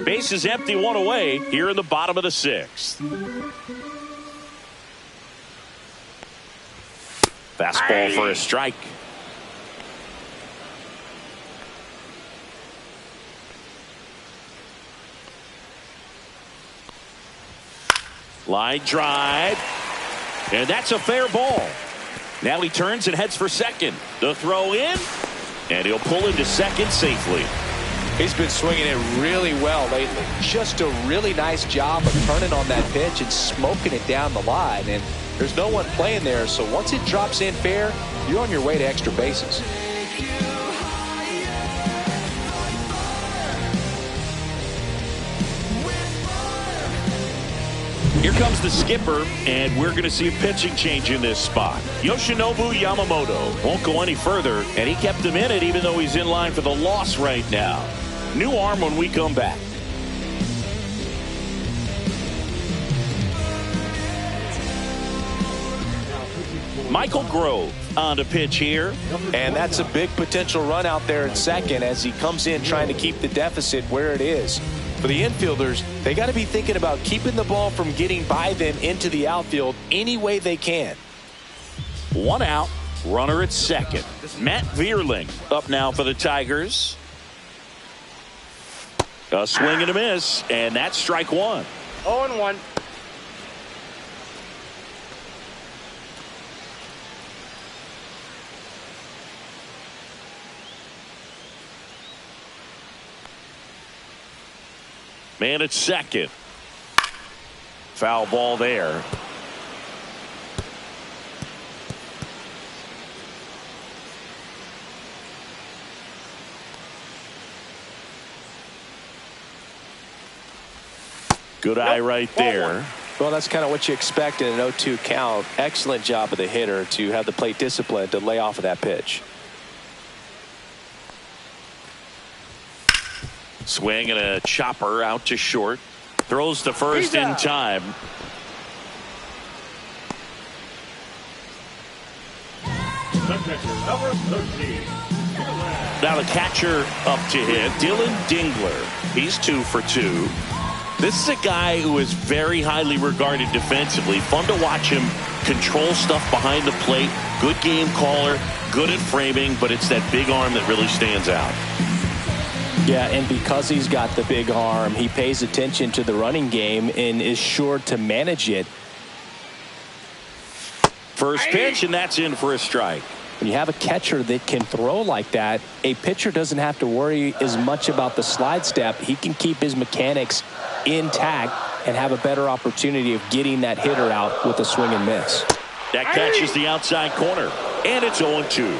Base is empty, 1 away here in the bottom of the 6th. Fastball for a strike. Line drive. And that's a fair ball. Now he turns and heads for second. The throw in. And he'll pull into second safely. He's been swinging it really well lately. Just a really nice job of turning on that pitch and smoking it down the line. And there's no one playing there, so once it drops in fair, you're on your way to extra bases. Here comes the skipper, and we're going to see a pitching change in this spot. Yoshinobu Yamamoto won't go any further, and he kept him in it even though he's in line for the loss right now. New arm when we come back. Michael Grove on to pitch here. And that's a big potential run out there at second as he comes in trying to keep the deficit where it is. For the infielders, they got to be thinking about keeping the ball from getting by them into the outfield any way they can. 1 out, runner at second. Matt Vierling up now for the Tigers. A swing and a miss, and that's strike 1. 0-1. Man at second. Foul ball there. Good eye right there. Well, that's kind of what you expect in an 0-2 count. Excellent job of the hitter to have the plate discipline to lay off of that pitch. Swing and a chopper out to short. Throws to first in time. Now the catcher up to hit, Dylan Dingler. He's 2 for 2. This is a guy who is very highly regarded defensively. Fun to watch him control stuff behind the plate. Good game caller, good at framing, but it's that big arm that really stands out. Yeah, and because he's got the big arm, he pays attention to the running game and is sure to manage it. First pitch, and that's in for a strike. When you have a catcher that can throw like that, a pitcher doesn't have to worry as much about the slide step. He can keep his mechanics intact and have a better opportunity of getting that hitter out with a swing and miss. That catches the outside corner, and it's 0-2.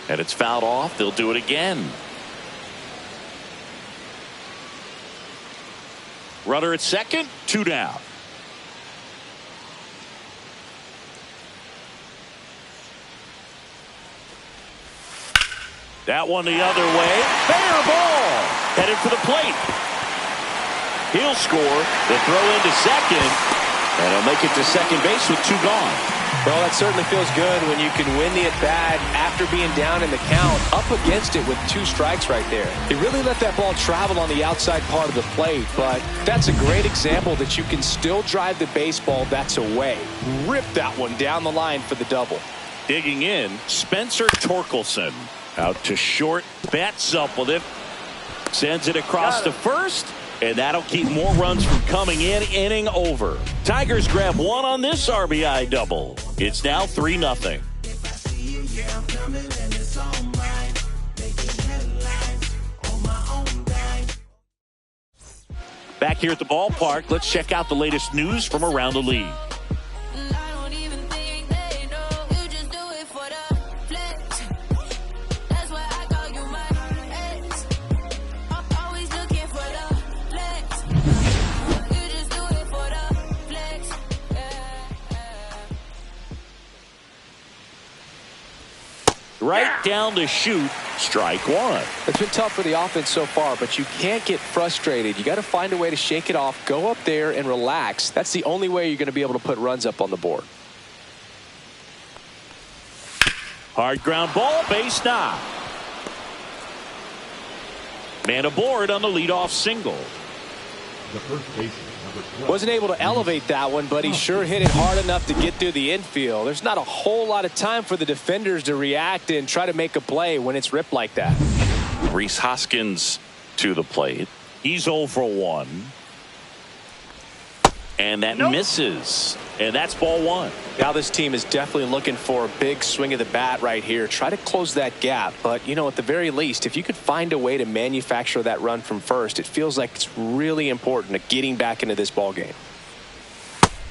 And it's fouled off. They'll do it again. Runner at second, 2 down. That one the other way. Fair ball. Headed for the plate. He'll score. The throw into second. And he'll make it to second base with 2 gone. Well, that certainly feels good when you can win the at-bat after being down in the count, up against it with 2 strikes right there. He really let that ball travel on the outside part of the plate, but that's a great example that you can still drive the baseball that's away. Rip that one down the line for the double. Digging in, Spencer Torkelson. Out to short, bats up with it. Sends it across to first. And that'll keep more runs from coming in. Inning over. Tigers grab 1 on this RBI double. It's now 3-0. Back here at the ballpark, let's check out the latest news from around the league. Right down to shoot, strike 1. It's been tough for the offense so far, but you can't get frustrated. You got to find a way to shake it off, go up there and relax. That's the only way you're going to be able to put runs up on the board. Hard ground ball, base knock. Man aboard on the leadoff single. The first baseman, number 12. Wasn't able to elevate that one, but he sure hit it hard enough to get through the infield. There's not a whole lot of time for the defenders to react and try to make a play when it's ripped like that. Rhys Hoskins to the plate. He's 0 for 1. And that misses. And that's ball 1. Now this team is definitely looking for a big swing of the bat right here. Try to close that gap. But, you know, at the very least, if you could find a way to manufacture that run from first, it feels like it's really important to getting back into this ball game.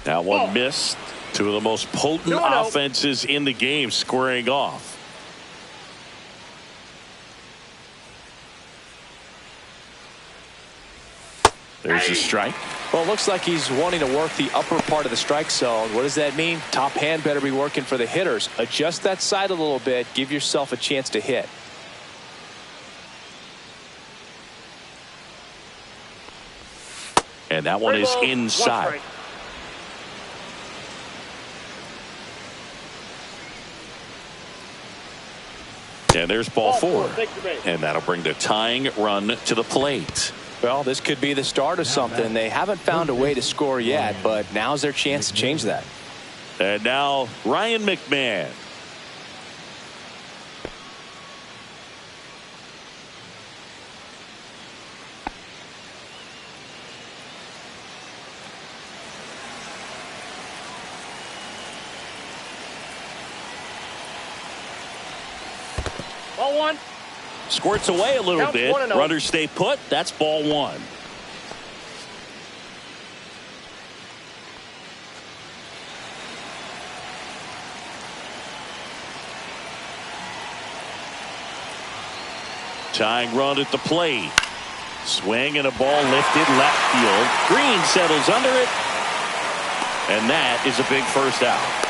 That one missed. 2 of the most potent offenses in the game squaring off. There's a strike. Well, it looks like he's wanting to work the upper part of the strike zone. What does that mean? Top hand better be working for the hitters. Adjust that side a little bit. Give yourself a chance to hit. And that one is inside. And there's ball 4. And that'll bring the tying run to the plate. Well, this could be the start of something. They haven't found a way to score yet, but now's their chance to change that. And now Ryan McMahon. Ball 1. Squirts away a little bit. Runners stay put. That's ball 1. Tying run at the plate. Swing and a ball lifted left field. Green settles under it. And that is a big first out.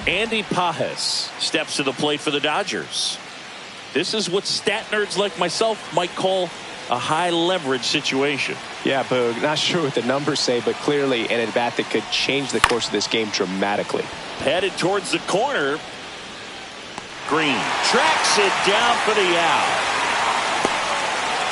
Andy Pages steps to the plate for the Dodgers. This is what stat nerds like myself might call a high leverage situation. Yeah, Boog, not sure what the numbers say, but clearly an at-bat that could change the course of this game dramatically. Headed towards the corner. Green tracks it down for the out.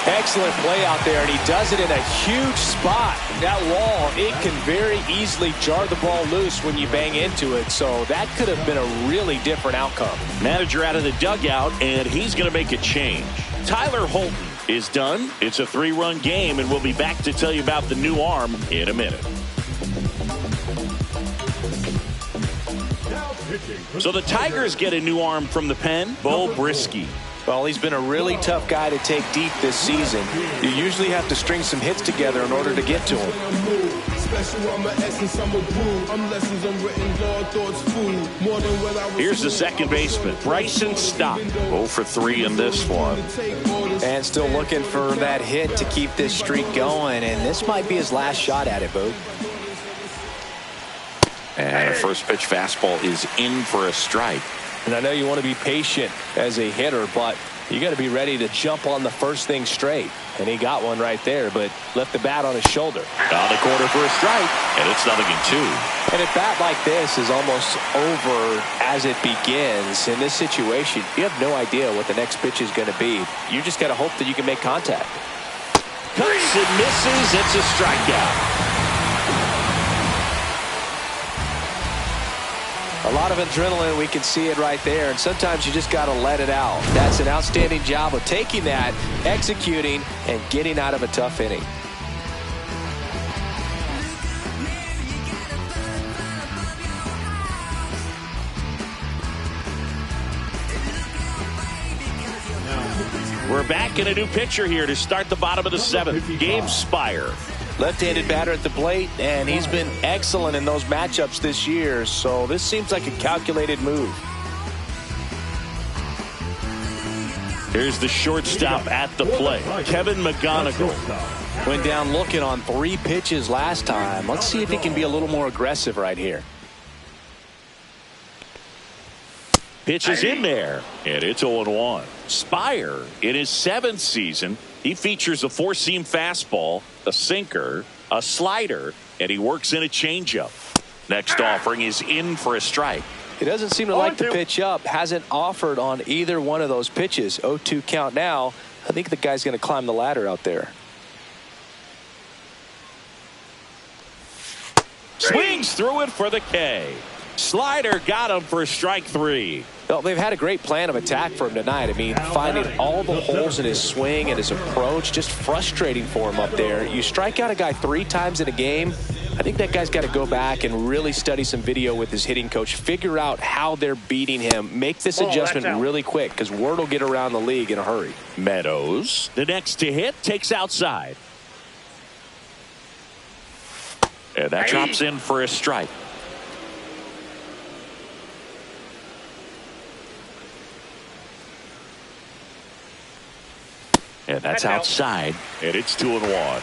Excellent play out there, and he does it in a huge spot. That wall, it can very easily jar the ball loose when you bang into it, so that could have been a really different outcome. Manager out of the dugout, and he's going to make a change. Tyler Holton is done. It's a 3-run game, and we'll be back to tell you about the new arm in a minute. So the Tigers get a new arm from the pen, Beau Brieske. Well, he's been a really tough guy to take deep this season. You usually have to string some hits together in order to get to him. special, I'm an essence, I'm a brew. I'm lessons, I'm written, law, thoughts, food. More than what I was. Here's the second baseman, Bryson Stott. 0 for 3 in this one. And still looking for that hit to keep this streak going, and this might be his last shot at it, Boog. And a first pitch fastball is in for a strike. And I know you want to be patient as a hitter, but you got to be ready to jump on the first thing straight. And he got one right there, but left the bat on his shoulder. On the corner for a strike, and it's 0-2. And a bat like this is almost over as it begins. In this situation, you have no idea what the next pitch is going to be. You just got to hope that you can make contact. Cuts and misses. It's a strikeout. A lot of adrenaline, we can see it right there, and sometimes you just got to let it out. That's an outstanding job of taking that, executing, and getting out of a tough inning. We're back in a new pitcher here to start the bottom of the 7th. Gabe Spire. Left-handed batter at the plate, and he's been excellent in those matchups this year, so this seems like a calculated move. Here's the shortstop at the plate, Kevin McGonigal. Went down looking on 3 pitches last time. Let's see if he can be a little more aggressive right here. Pitch is in there, and it's 0-1. Spire, in his 7th season, he features a 4-seam fastball, a sinker, a slider, and he works in a changeup. Next offering is in for a strike. He doesn't seem to like the pitch up. Hasn't offered on either one of those pitches. 0-2 count now. I think the guy's going to climb the ladder out there. Swings through it for the K. Slider got him for strike 3. Well, they've had a great plan of attack for him tonight. I mean, finding all the holes in his swing and his approach, just frustrating for him up there. You strike out a guy 3 times in a game, I think that guy's got to go back and really study some video with his hitting coach, figure out how they're beating him, make this adjustment really quick, because word will get around the league in a hurry. Meadows, the next to hit, takes outside. And that drops in for a strike. And that's outside, and it's 2-1.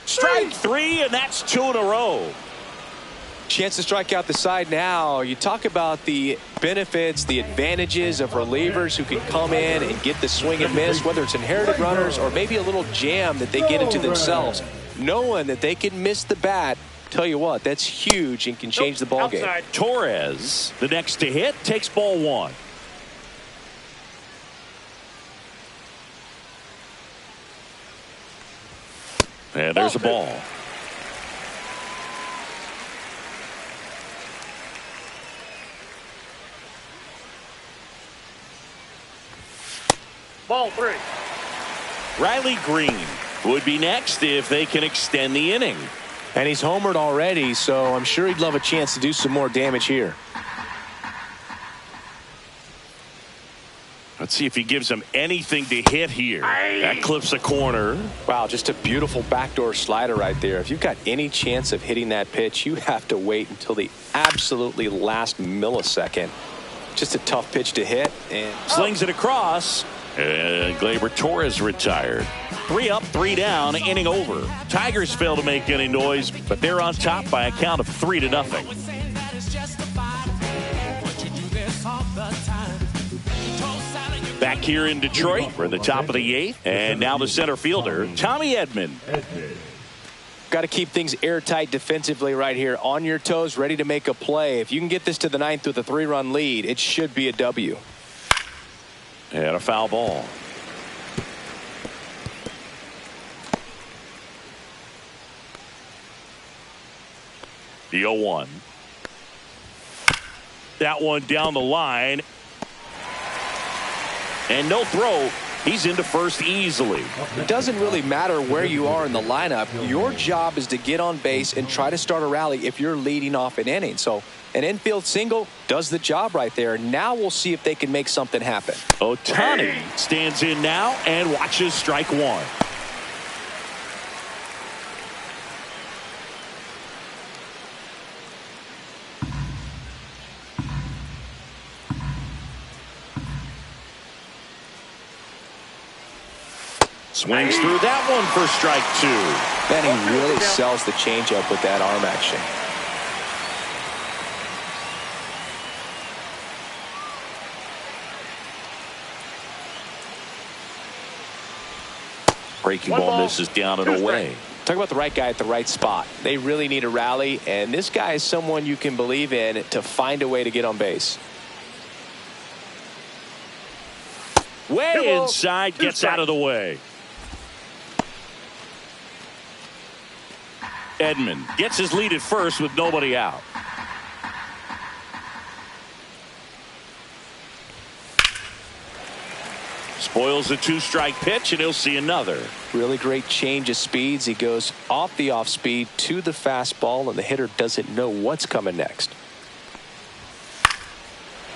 Strike 3, and that's 2 in a row. Chance to strike out the side now. You talk about the benefits, the advantages of relievers who can come in and get the swing and miss, whether it's inherited runners or maybe a little jam that they get into themselves. Knowing that they can miss the bat, tell you what, that's huge and can change the ball game. Torres, the next to hit, takes ball 1. And there's a ball. Ball 3. Riley Green would be next if they can extend the inning. And he's homered already, so I'm sure he'd love a chance to do some more damage here. Let's see if he gives them anything to hit here. That clips a corner. Wow, just a beautiful backdoor slider right there. If you've got any chance of hitting that pitch, you have to wait until the absolutely last millisecond. Just a tough pitch to hit. And slings it across. And Gleyber Torres retired. 3 up, 3 down, inning over. Tigers fail to make any noise, but they're on top by a count of 3-0. Back here in Detroit, we're in the top of the 8th, and now the center fielder, Tommy Edman. Got to keep things airtight defensively right here, on your toes, ready to make a play. If you can get this to the 9th with a 3-run lead, it should be a W. And a foul ball. The 0-1. That one down the line. And no throw. He's into first easily. It doesn't really matter where you are in the lineup. Your job is to get on base and try to start a rally if you're leading off an inning. So an infield single does the job right there. Now we'll see if they can make something happen. Ohtani stands in now and watches strike one. Swings through that one for strike two. Then he really sells the changeup with that arm action. Breaking ball misses down and away. Talk about the right guy at the right spot. They really need a rally, and this guy is someone you can believe in to find a way to get on base. Way inside, gets out of the way. Edman gets his lead at first with nobody out. Spoils a two-strike pitch, and he'll see another. Really great change of speeds. He goes off the off speed to the fastball, and the hitter doesn't know what's coming next.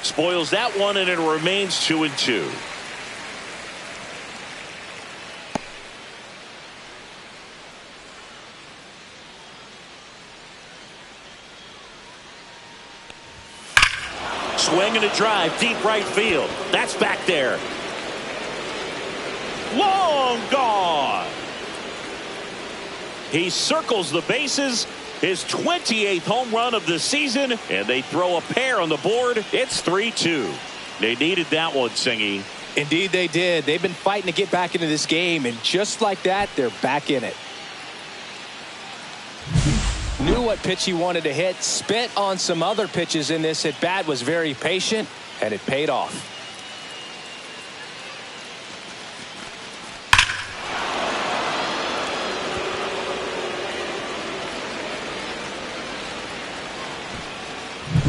Spoils that one, and it remains 2-2. Swing and a drive, deep right field. That's back there. Long gone. He circles the bases. His 28th home run of the season, and they throw a pair on the board. It's 3-2. They needed that one, Singy. Indeed they did. They've been fighting to get back into this game, and just like that, they're back in it. Knew what pitch he wanted to hit, spit on some other pitches in this at bat, was very patient, and it paid off.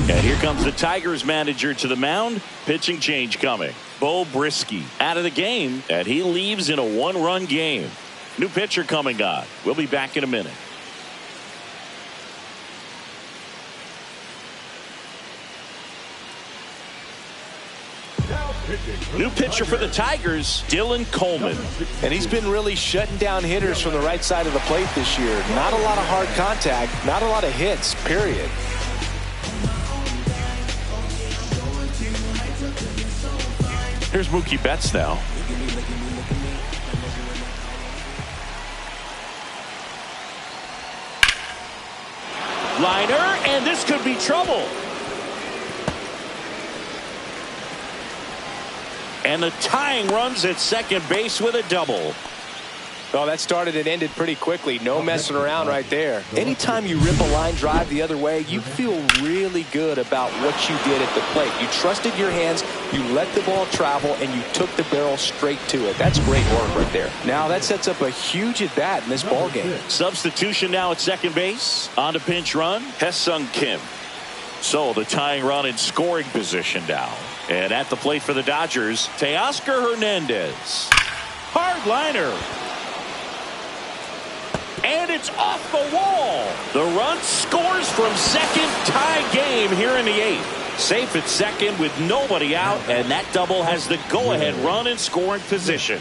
And here comes the Tigers manager to the mound. Pitching change coming. Beau Brieske out of the game, and he leaves in a one-run game. New pitcher coming on. We'll be back in a minute. New pitcher for the Tigers, Dylan Coleman. And he's been really shutting down hitters from the right side of the plate this year. Not a lot of hard contact, not a lot of hits, period. Here's Mookie Betts now. Liner, and this could be trouble. And the tying runs at second base with a double. Oh, that started and ended pretty quickly. No messing around right there. Anytime you rip a line drive the other way, you feel really good about what you did at the plate. You trusted your hands, you let the ball travel, and you took the barrel straight to it. That's great work right there. Now that sets up a huge at-bat in this ball game. Substitution now at second base. On to pinch run, Hesung Kim. So the tying run in scoring position now. And at the plate for the Dodgers, Teoscar Hernandez. Hard liner. And it's off the wall. The run scores from second. Tie game here in the 8th. Safe at second with nobody out, and that double has the go-ahead run in scoring position.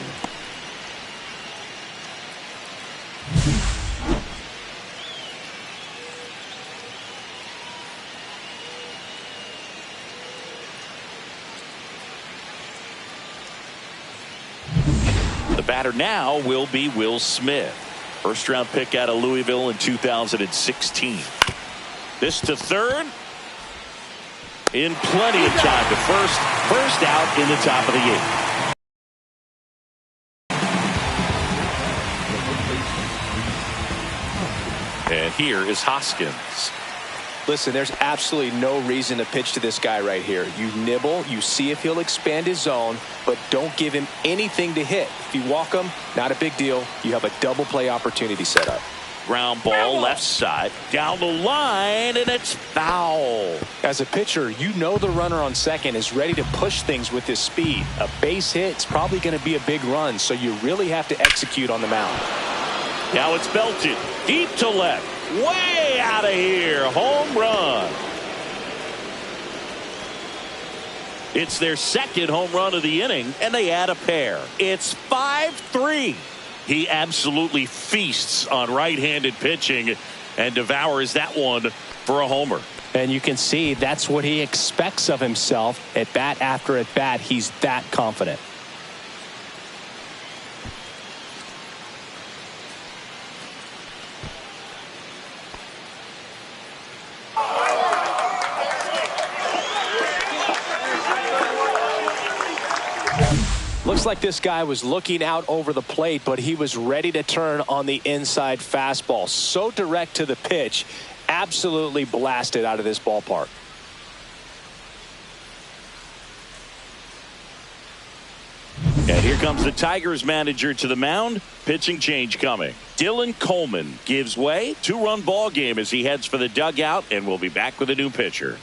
The batter now will be Will Smith. First round pick out of Louisville in 2016. This to third. In plenty of time to first. First out in the top of the 8th. And here is Hoskins. Listen, there's absolutely no reason to pitch to this guy right here. You nibble, you see if he'll expand his zone, but don't give him anything to hit. If you walk him, not a big deal. You have a double play opportunity set up. Ground ball left side down the line, and it's foul. As a pitcher, you know the runner on second is ready to push things with his speed. A base hit is probably going to be a big run, so you really have to execute on the mound. Now it's belted deep to left, way out of here. Home run. It's their second home run of the inning, and they add a pair. It's 5-3. He absolutely feasts on right-handed pitching and devours that one for a homer. And you can see that's what he expects of himself at bat after at bat. He's that confident. Looks like this guy was looking out over the plate, but he was ready to turn on the inside fastball. So direct to the pitch, absolutely blasted out of this ballpark. And here comes the Tigers manager to the mound. Pitching change coming. Dylan Coleman gives way. 2-run ball game as he heads for the dugout, and we'll be back with a new pitcher.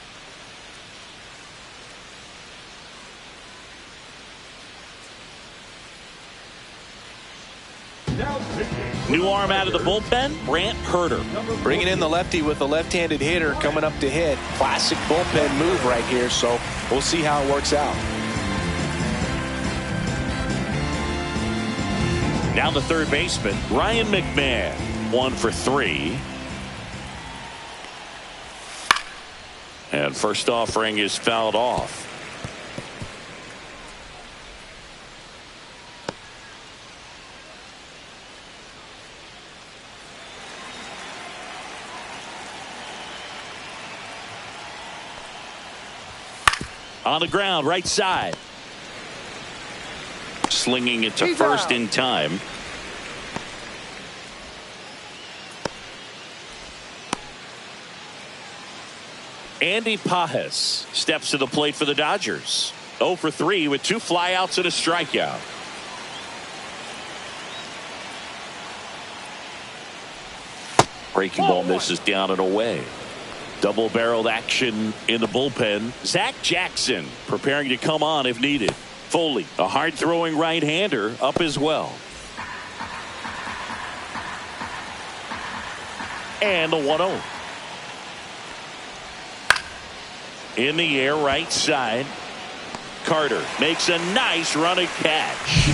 New arm out of the bullpen, Brant Herter. Bringing in the lefty with the left-handed hitter coming up to hit. Classic bullpen move right here, so we'll see how it works out. Now the third baseman, Ryan McMahon. 1 for 3. And first offering is fouled off. On the ground, right side. Slinging it to first in time. Andy Pages steps to the plate for the Dodgers. 0 for 3 with 2 flyouts and a strikeout. Breaking ball misses down and away. Double-barreled action in the bullpen. Zach Jackson preparing to come on if needed. Foley, a hard-throwing right-hander, up as well. And the 1-0. In the air, right side. Carter makes a nice running catch.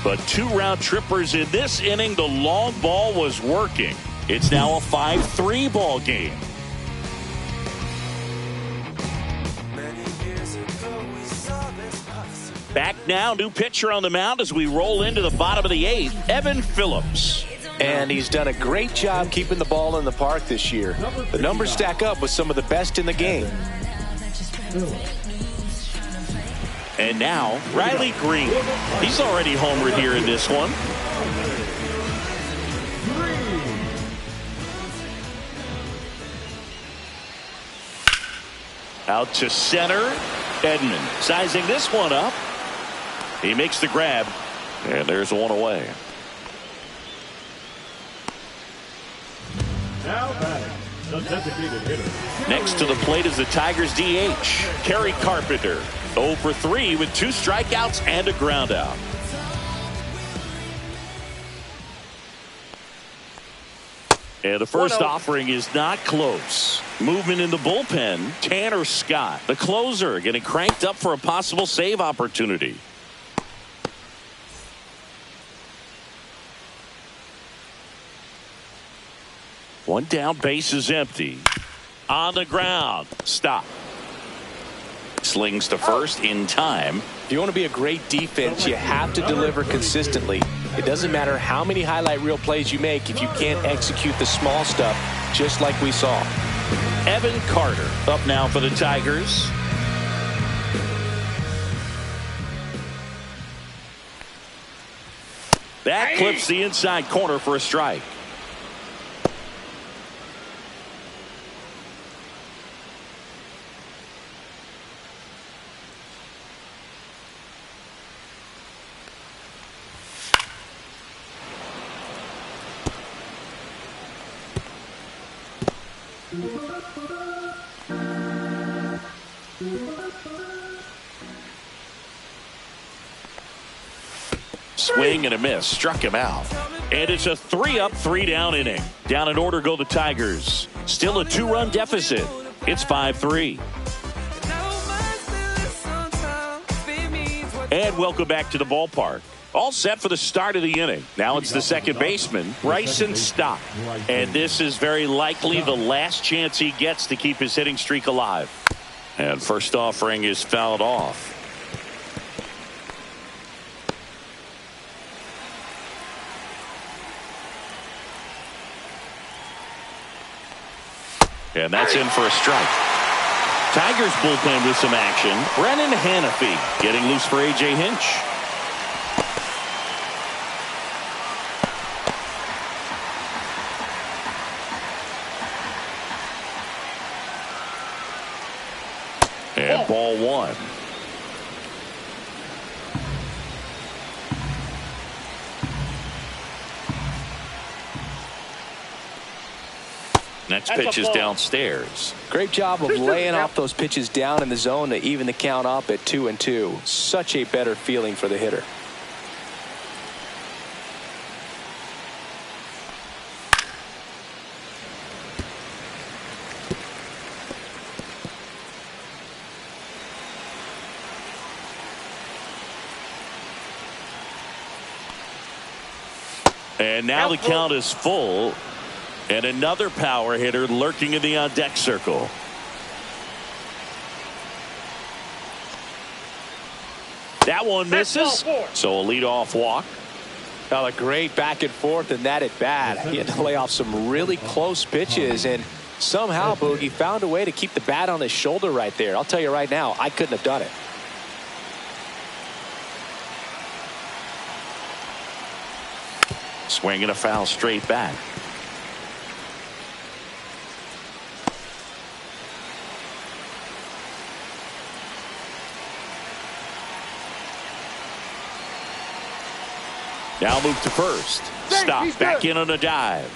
But 2 round trippers in this inning. The long ball was working. It's now a 5-3 ball game. Back now, new pitcher on the mound as we roll into the bottom of the 8th, Evan Phillips. And he's done a great job keeping the ball in the park this year. The numbers stack up with some of the best in the game. And now, Riley Green. He's already homered here in this one. Out to center. Edman sizing this one up. He makes the grab. And there's one away. Now batting, the designated hitter. Next to the plate is the Tigers DH, Kerry Carpenter. 0 for 3 with 2 strikeouts and a ground out. And the first offering is not close. Movement in the bullpen, Tanner Scott, the closer, getting cranked up for a possible save opportunity. One down, base is empty. On the ground, stop. Slings to first in time. If you want to be a great defense, you have to deliver consistently. It doesn't matter how many highlight reel plays you make if you can't execute the small stuff, just like we saw. Evan Carter up now for the Tigers. That clips the inside corner for a strike. Swing and a miss. Struck him out. And it's a 3-up, 3-down inning. Down in order go the Tigers. Still a 2-run deficit. It's 5-3. And welcome back to the ballpark. All set for the start of the inning. Now it's the second baseman, Bryson Stott. And this is very likely the last chance he gets to keep his hitting streak alive. And first offering is fouled off. And that's in for a strike. Tigers bullpen with some action. Brennan Hanafy getting loose for A.J. Hinch. And ball one. Next pitch is downstairs. Great job of laying off those pitches down in the zone to even the count up at 2-2. Such a better feeling for the hitter. And now the count is full. And another power hitter lurking in the on-deck circle. That one misses. So a leadoff walk. Well, a great back and forth in that at bat. He had to lay off some really close pitches, and somehow Boogie found a way to keep the bat on his shoulder right there. I'll tell you right now, I couldn't have done it. Swing and a foul straight back. Now move to first. Stop back in on a dive.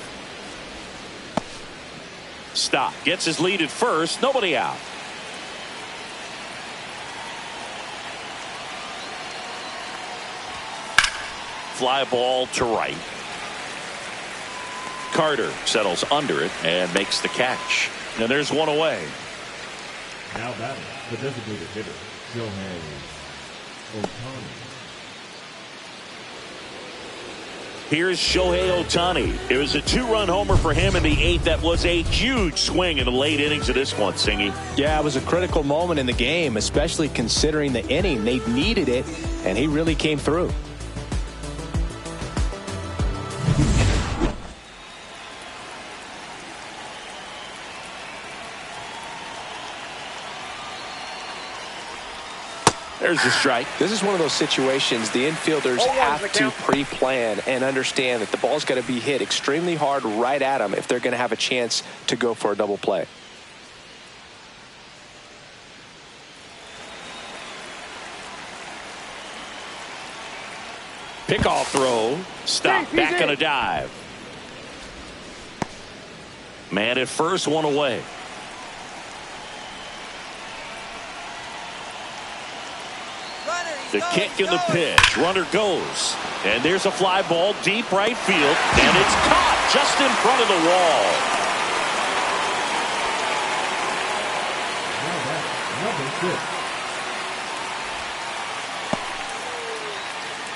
Stop gets his lead at first. Nobody out. Fly ball to right. Carter settles under it and makes the catch. And there's one away. Now batting, the designated hitter, Shohei Ohtani. Here's Shohei Ohtani. It was a 2-run homer for him in the 8th. That was a huge swing in the late innings of this one, Singy. Yeah, it was a critical moment in the game, especially considering the inning. They needed it, and he really came through. There's the strike. This is one of those situations the infielders have to pre-plan and understand that the ball's got to be hit extremely hard right at them if they're going to have a chance to go for a double play. Pickoff throw. Stop back on a dive. Man at first, one away. The kick and the pitch. Runner goes. And there's a fly ball deep right field. And it's caught just in front of the wall.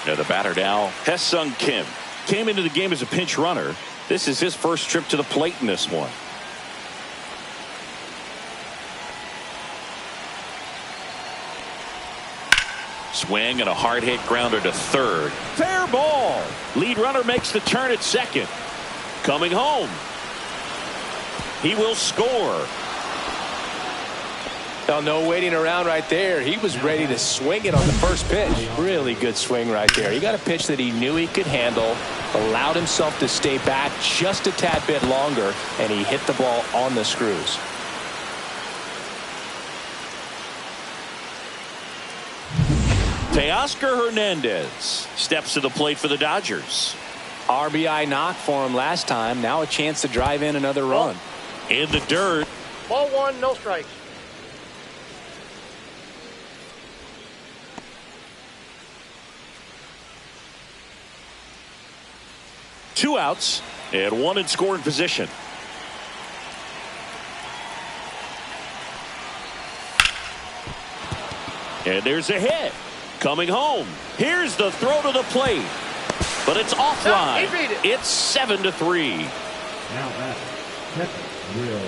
Now the batter now, Hae-Sung Kim. Came into the game as a pinch runner. This is his first trip to the plate in this one. Swing and a hard hit grounder to third. Fair ball. Lead runner makes the turn at second. Coming home. He will score. Oh, no waiting around right there. He was ready to swing it on the first pitch. Really good swing right there. He got a pitch that he knew he could handle, allowed himself to stay back just a tad bit longer, and he hit the ball on the screws. Teoscar Hernandez steps to the plate for the Dodgers. RBI knock for him last time. Now a chance to drive in another run. in the dirt. Ball one, no strikes. Two outs and one in scoring position. And there's a hit. Coming home. Here's the throw to the plate. But it's offline. It's 7-3. Now at catcher, Will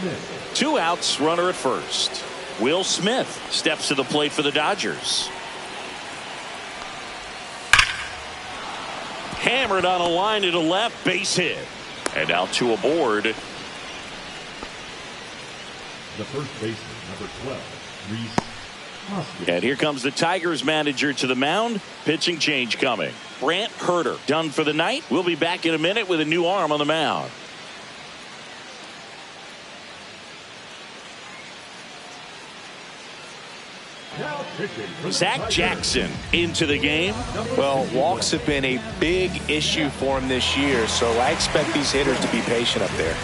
Smith. Two outs, runner at first. Will Smith steps to the plate for the Dodgers. Hammered on a line to the left, base hit. And now two aboard. The first baseman, number 12, Rhys Hoskins. And here comes the Tigers manager to the mound. Pitching change coming. Brant Herter done for the night. We'll be back in a minute with a new arm on the mound. Now pitching for the Zach Tigers. Jackson into the game. Well, walks have been a big issue for him this year, so I expect these hitters to be patient up there.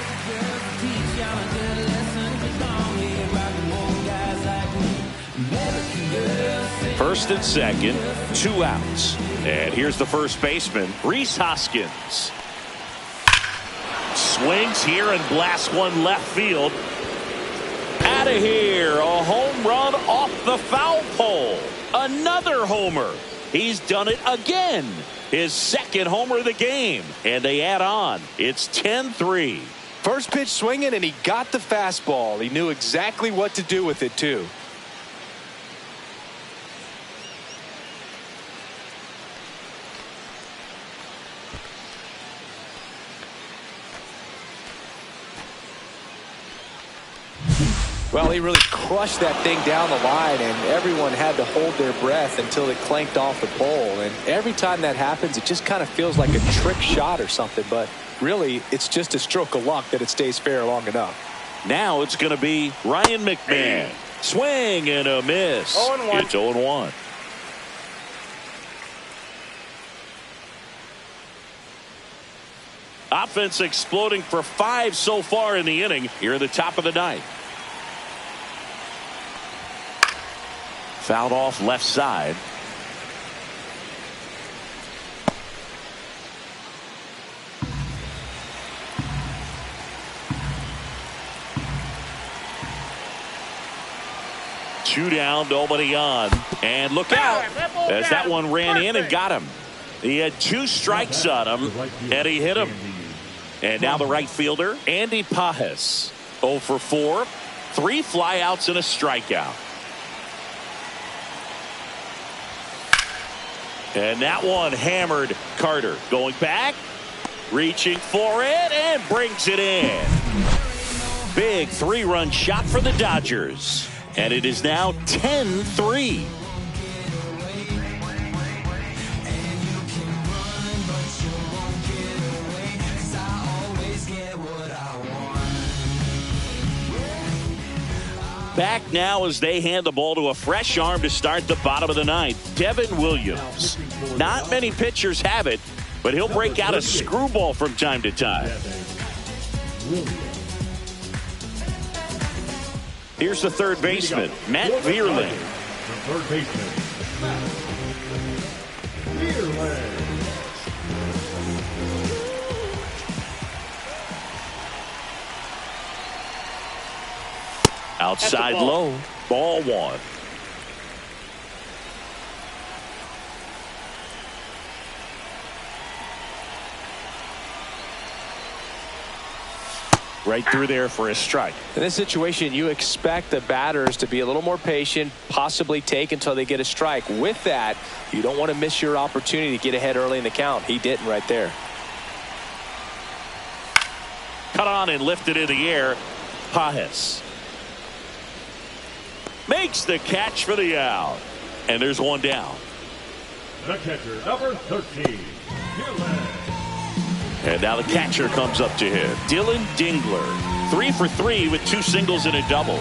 First and second, two outs. And here's the first baseman, Rhys Hoskins. Swings here and blasts one left field. Out of here, a home run off the foul pole. Another homer. He's done it again. His second homer of the game. And they add on. It's 10-3. First pitch swinging, and he got the fastball. He knew exactly what to do with it, too. Well, he really crushed that thing down the line, and everyone had to hold their breath until it clanked off the pole. And every time that happens, it just kind of feels like a trick shot or something. But really, it's just a stroke of luck that it stays fair long enough. Now it's going to be Ryan McMahon. Swing and a miss. 0-1. It's 0-1. Offense exploding for 5 so far in the inning. Here at the top of the ninth. Fouled off left side. Two down, nobody on. And look out as that one ran in and got him. He had 2 strikes on him, and he hit him. And now the right fielder, Andy Pages. 0 for 4, 3 flyouts and a strikeout. And that one hammered Carter. Going back, reaching for it, and brings it in. Big 3-run shot for the Dodgers. And it is now 10-3. Back now as they hand the ball to a fresh arm to start the bottom of the ninth. Devin Williams. Not many pitchers have it, but he'll break out a screwball from time to time. Here's the third baseman, Matt Vierling. The third baseman, Vierling. Outside low, ball 1. Right through there for a strike. In this situation, you expect the batters to be a little more patient, possibly take until they get a strike. With that, you don't want to miss your opportunity to get ahead early in the count. He didn't right there. Cut on and lifted in the air. Pages makes the catch for the out. And there's one down. The catcher, number 13, Vierling. And now the catcher comes up to hit. Dylan Dingler. 3 for 3 with 2 singles and a double.